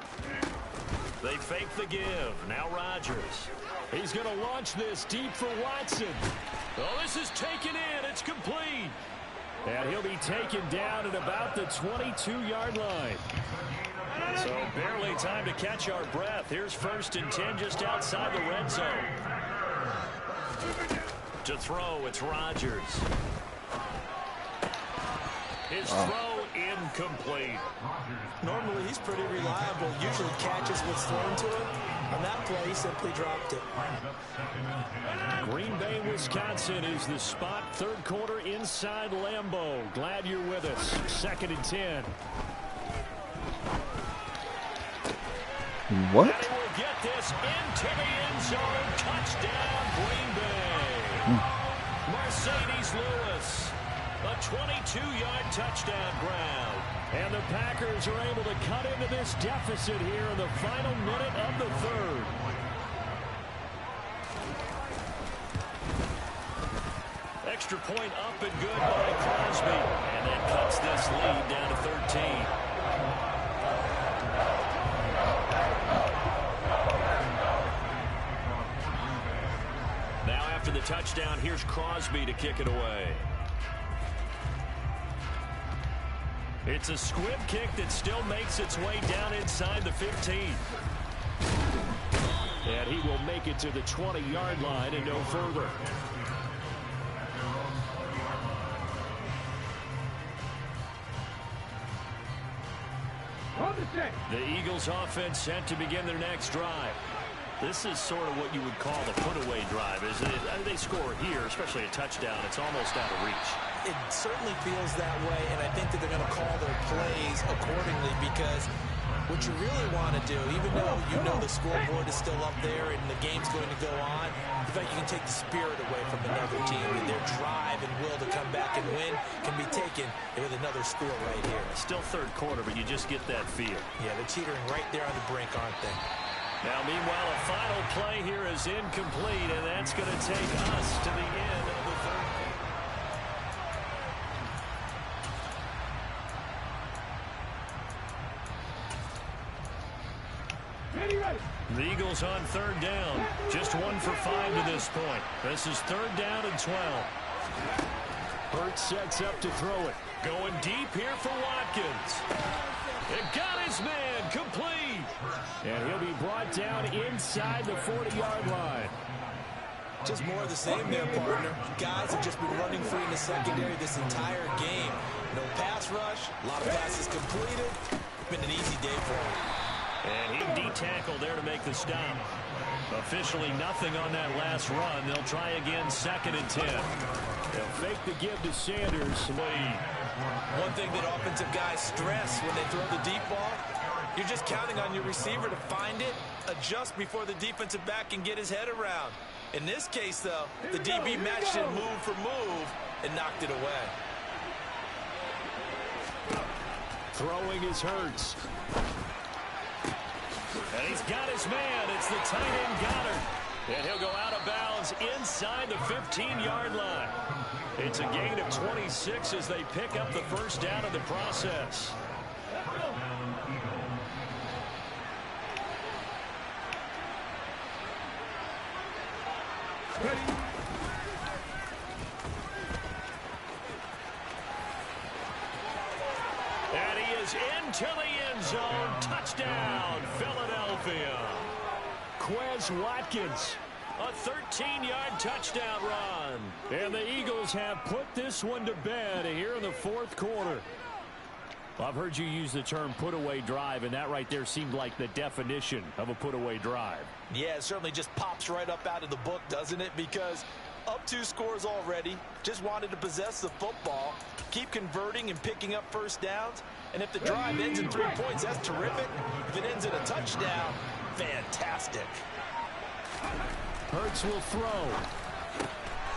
They fake the give. Now Rodgers. He's going to launch this deep for Watson. Oh, this is taken in. It's complete. And he'll be taken down at about the 22-yard line. So barely time to catch our breath. Here's 1st and 10 just outside the red zone. To throw, it's Rodgers. His throw incomplete. Normally, he's pretty reliable. Usually catches what's thrown to him. On that play, he simply dropped it. Green Bay, Wisconsin is the spot. Third quarter inside Lambeau. Glad you're with us. 2nd and 10. What? And he will get this into the end zone. Touchdown, Green Bay. Mercedes Lewis. A 22-yard touchdown ground. And the Packers are able to cut into this deficit here in the final minute of the third. Extra point up and good by Crosby. And that cuts this lead down to 13. Now after the touchdown, here's Crosby to kick it away. It's a squib kick that still makes its way down inside the 15. And he will make it to the 20-yard line and no further. The Eagles offense set to begin their next drive. This is sort of what you would call the put-away drive, isn't it? I mean, they score here, especially a touchdown. It's almost out of reach. It certainly feels that way, and I think that they're going to call their plays accordingly because what you really want to do, even though you know the scoreboard is still up there and the game's going to go on, the fact you can take the spirit away from another team and their drive and will to come back and win can be taken with another score right here. Still third quarter, but you just get that feel. Yeah, they're teetering right there on the brink, aren't they? Now, meanwhile, a final play here is incomplete, and that's going to take us to the end of the third. The Eagles on third down. Just 1 for 5 to this point. This is 3rd down and 12. Hurts sets up to throw it. Going deep here for Watkins. It got his man complete. And he'll be brought down inside the 40-yard line. Just more of the same there, partner. Guys have just been running free in the secondary this entire game. No pass rush, a lot of passes completed. It's been an easy day for him. And he D-tackled there to make the stop. Officially nothing on that last run. They'll try again 2nd and 10. They'll fake the give to Sanders. One thing that offensive guys stress when they throw the deep ball, you're just counting on your receiver to find it, adjust before the defensive back can get his head around. In this case, though, the DB matched it move for move and knocked it away. Throwing is Hurts. And he's got his man. It's the tight end Goddard. And he'll go out of bounds inside the 15-yard line. It's a gain of 26 as they pick up the first down in the process. And he is into the end zone. Touchdown, Philadelphia. Quez Watkins. A 13-yard touchdown run. And the Eagles have put this one to bed here in the 4th quarter. Well, I've heard you use the term put-away drive, and that right there seemed like the definition of a put-away drive. Yeah, it certainly just pops right up out of the book, doesn't it? Because up 2 scores already, just wanted to possess the football, keep converting and picking up first downs. And if the drive ends in 3 points, that's terrific. If it ends in a touchdown, fantastic. Hurts will throw.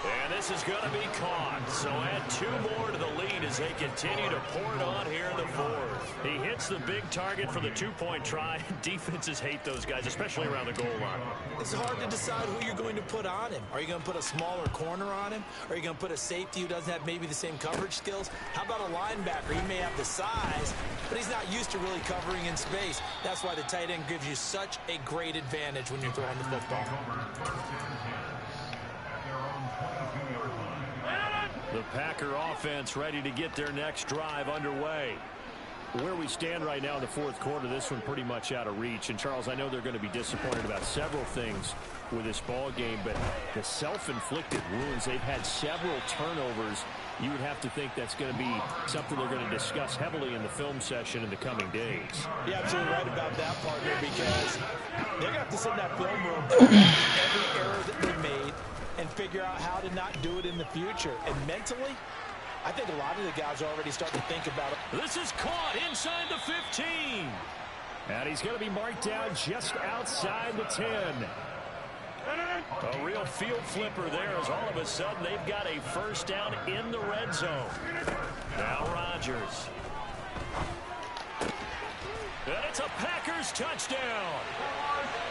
And this is going to be caught. So add 2 more to the lead as they continue to pour it on here in the 4th. He hits the big target for the 2-point try. Defenses hate those guys, especially around the goal line. It's hard to decide who you're going to put on him. Are you going to put a smaller corner on him? Are you going to put a safety who doesn't have maybe the same coverage skills? How about a linebacker? He may have the size, but he's not used to really covering in space. That's why the tight end gives you such a great advantage when you're throwing the football. The Packer offense ready to get their next drive underway. Where we stand right now in the 4th quarter, this one pretty much out of reach. And, Charles, I know they're going to be disappointed about several things with this ball game, but the self-inflicted wounds, they've had several turnovers You would have to think that's going to be something they're going to discuss heavily in the film session in the coming days. You're absolutely right about that, partner, because they're going to have to sit in that film room and watch every error that they made and figure out how to not do it in the future. And mentally, I think a lot of the guys are already starting to think about it. This is caught inside the 15. And he's going to be marked down just outside the 10. A real field flipper there as all of a sudden they've got a first down in the red zone. Now Rodgers. And it's a Packers touchdown.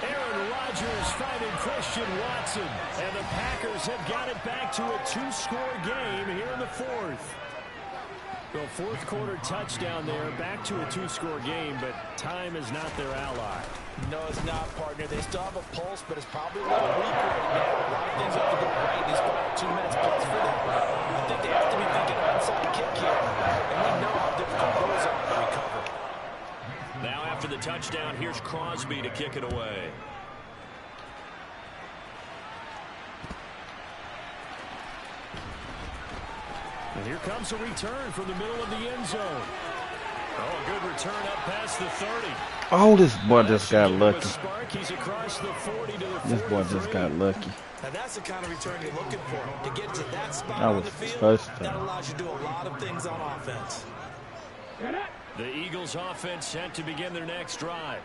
Aaron Rodgers finding Christian Watson. And the Packers have got it back to a 2-score game here in the fourth. The fourth quarter touchdown there, back to a 2-score game, but time is not their ally. No, it's not, partner. They still have a pulse, but it's probably a little weak right now. A lot of things have to go right in these final 2 minutes plus for them. I think they have to be thinking onside kick here, and we know how difficult those are to recover. Now after the touchdown, here's Crosby to kick it away. And here comes a return from the middle of the end zone. Oh, a good return up past the 30. Oh, this boy just got lucky. He's across the 40 to the 43. This boy just got lucky. And that's the kind of return you're looking for. To get to that spot That on was the field, first time. that allows you to do a lot of things on offense. The Eagles offense set to begin their next drive.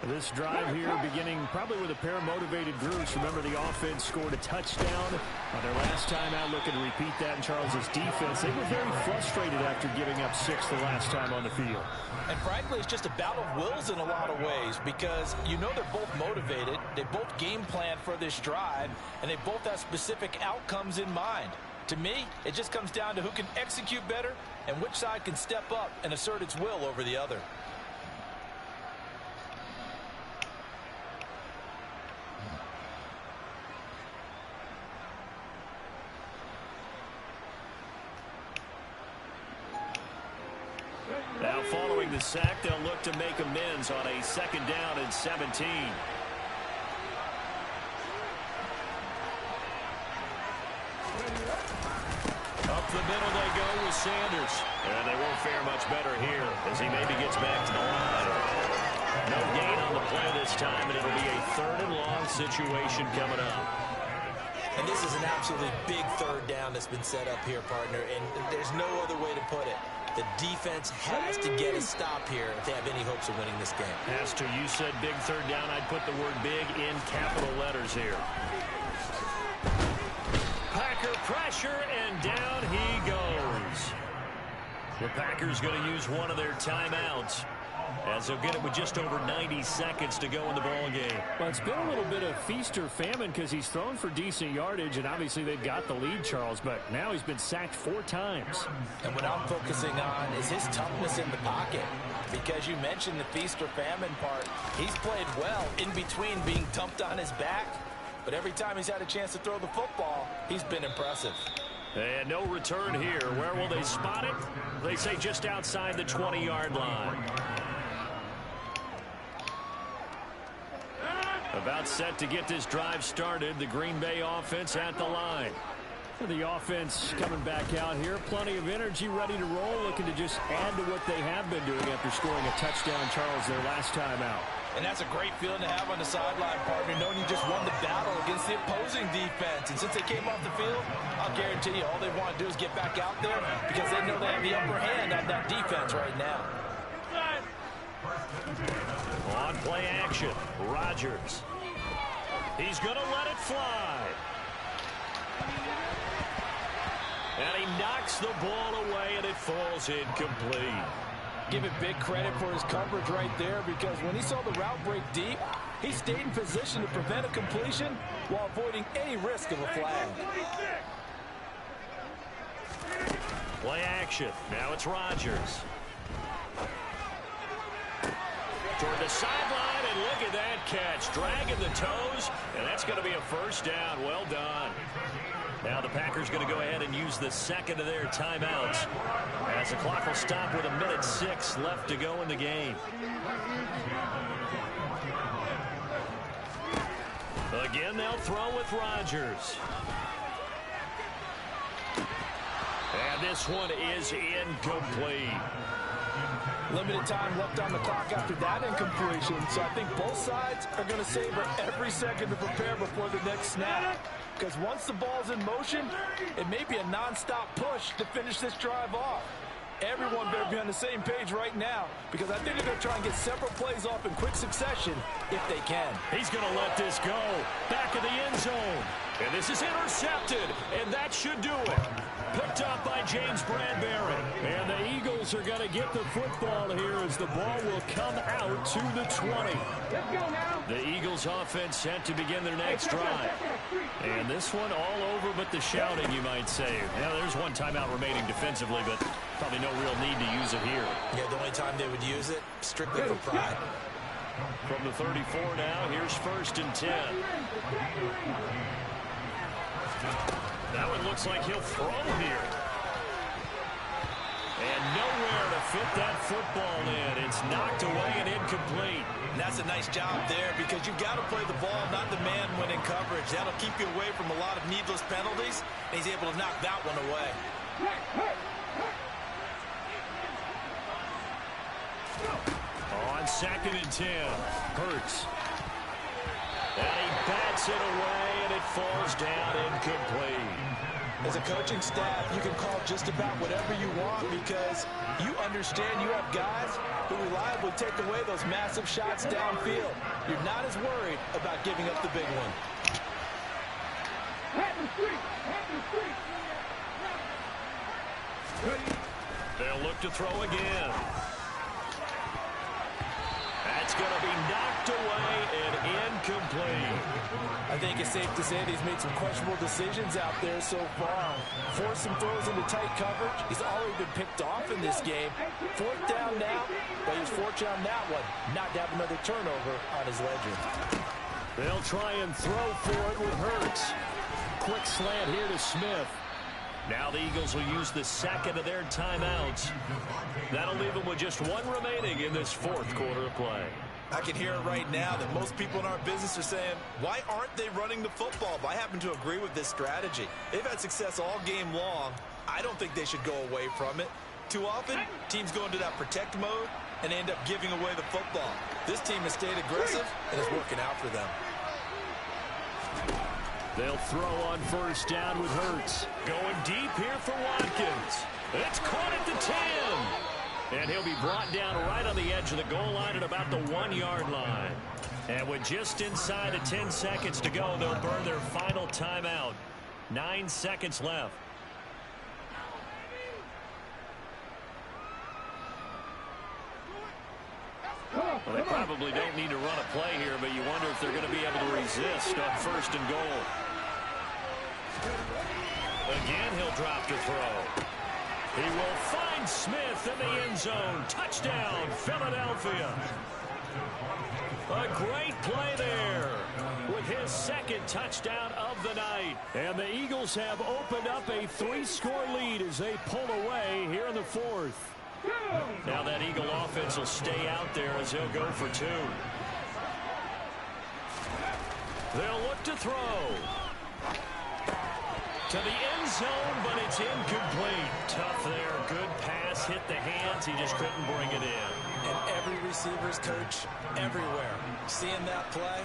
This drive here beginning probably with a pair of motivated groups. Remember, the offense scored a touchdown on their last time out. Looking to repeat that in Charles's defense. They were very frustrated after giving up 6 the last time on the field. And frankly, it's just a battle of wills in a lot of ways because you know they're both motivated. They both game plan for this drive, and they both have specific outcomes in mind. To me, it just comes down to who can execute better and which side can step up and assert its will over the other. Now following the sack, they'll look to make amends on a 2nd down and 17. Up the middle they go with Sanders. And they won't fare much better here as he maybe gets back to the line. No gain on the play this time, and it'll be a 3rd and long situation coming up. And this is an absolutely big 3rd down that's been set up here, partner, and there's no other way to put it. The defense has to get a stop here if they have any hopes of winning this game. Has to. You said big 3rd down. I'd put the word big in capital letters here. Packer pressure, and down he goes. The Packers going to use one of their timeouts, as they'll get it with just over 90 seconds to go in the ball game. Well, it's been a little bit of feast or famine because he's thrown for decent yardage, and obviously they've got the lead, Charles, but now he's been sacked 4 times. And what I'm focusing on is his toughness in the pocket, because you mentioned the feast or famine part. He's played well in between being dumped on his back, but every time he's had a chance to throw the football, he's been impressive. And no return here. Where will they spot it? They say just outside the 20-yard line. About set to get this drive started. The Green Bay offense at the line. The offense coming back out here. Plenty of energy, ready to roll, looking to just add to what they have been doing after scoring a touchdown, Charles, their last time out. And that's a great feeling to have on the sideline, partner, knowing you just won the battle against the opposing defense. And since they came off the field, I'll guarantee you all they want to do is get back out there because they know they have the upper hand on that defense right now. On play action, Rodgers. He's going to let it fly. And he knocks the ball away, and it falls incomplete. Give it big credit for his coverage right there because when he saw the route break deep, he stayed in position to prevent a completion while avoiding any risk of a flag. Play action. Now it's Rodgers. Toward the sideline, and look at that catch. Dragging the toes, and that's going to be a first down. Well done. Now the Packers going to go ahead and use the second of their timeouts as the clock will stop with 1:06 left to go in the game. Again, they'll throw with Rodgers. And this one is incomplete. Limited time left on the clock after that incompletion, so I think both sides are going to savor every second to prepare before the next snap. Because once the ball's in motion, it may be a non-stop push to finish this drive off. Everyone better be on the same page right now, because I think they're going to try and get several plays off in quick succession if they can. He's going to let this go. Back of the end zone. And this is intercepted, and that should do it. Picked up by James Bradbury. And the Eagles are going to get the football here as the ball will come out to the 20. The Eagles offense set to begin their next drive. And this one all over but the shouting, you might say. Now, there's one timeout remaining defensively, but probably no real need to use it here. Yeah, the only time they would use it, strictly for pride. From the 34 now, here's 1st and 10. That one looks like he'll throw here. And nowhere to fit that football in. It's knocked away and incomplete. And that's a nice job there, because you've got to play the ball, not the man when in coverage. That'll keep you away from a lot of needless penalties, and he's able to knock that one away. On 2nd and 10, Hurts. And he bats it away, and it falls down incomplete. As a coaching staff, you can call just about whatever you want, because you understand you have guys who reliably take away those massive shots downfield. You're not as worried about giving up the big one. They'll look to throw again. That's going to be knocked away and incomplete. I think it's safe to say that he's made some questionable decisions out there so far. Forced some throws into tight coverage. He's already been picked off in this game. 4th down now, but he was fortunate on that one not to have another turnover on his ledger. They'll try and throw for it with Hurts. Quick slant here to Smith. Now the Eagles will use the 2nd of their timeouts. That'll leave them with just one remaining in this 4th quarter of play. I can hear it right now that most people in our business are saying, why aren't they running the football? But I happen to agree with this strategy. They've had success all game long. I don't think they should go away from it. Too often, teams go into that protect mode and end up giving away the football. This team has stayed aggressive, and it's working out for them. They'll throw on 1st down with Hurts. Going deep here for Watkins. It's caught at the 10. And he'll be brought down right on the edge of the goal line at about the 1-yard line. And with just inside of 10 seconds to go, they'll burn their final timeout. 9 seconds left. Well, they probably don't need to run a play here, but you wonder if they're going to be able to resist on 1st and goal. Again, he'll drop to throw. He will find Smith in the end zone. Touchdown, Philadelphia. A great play there with his 2nd touchdown of the night. And the Eagles have opened up a 3-score lead as they pull away here in the 4th. Now that Eagle offense will stay out there as they'll go for 2. They'll look to throw. To the end zone, but it's incomplete. Tough there. Good pass. Hit the hands. He just couldn't bring it in. And every receiver's coach everywhere. Seeing that play,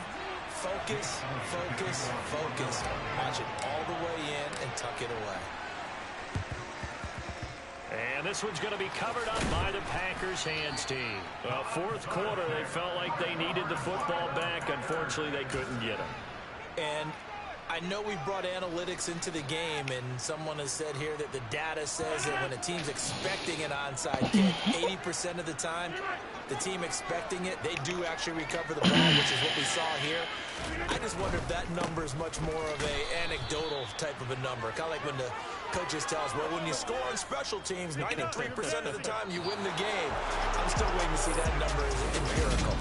focus, focus, focus. Watch it all the way in and tuck it away. And this one's going to be covered up by the Packers hands team. Well, 4th quarter, they felt like they needed the football back. Unfortunately, they couldn't get it. And I know we brought analytics into the game, and someone has said here that the data says that when a team's expecting an onside kick, 80% of the time, the team expecting it, they do actually recover the ball, which is what we saw here. I just wonder if that number is much more of a anecdotal type of a number. Kind of like when the coaches tell us, well, when you score on special teams, 93% of the time you win the game. I'm still waiting to see that number as empirical.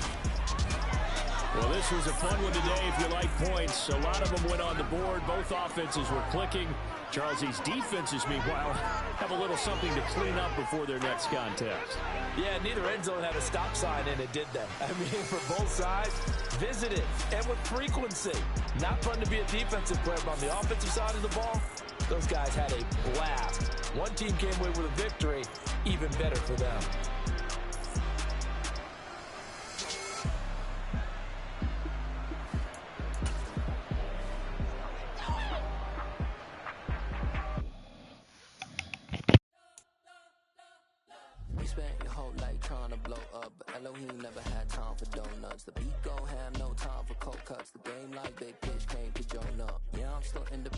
Well, this was a fun one today if you like points. A lot of them went on the board. Both offenses were clicking. Charles, these defenses, meanwhile, have a little something to clean up before their next contest. Yeah, neither end zone had a stop sign in it, did they? I mean, for both sides, visited and with frequency. Not fun to be a defensive player, but on the offensive side of the ball, those guys had a blast One team came away with a victory, even better for them. You spent your whole life trying to blow up, but Elohim never had time for donuts. The beat gon' have no time for cold cuts. The game like big pitch came to join up. Yeah, I'm still in the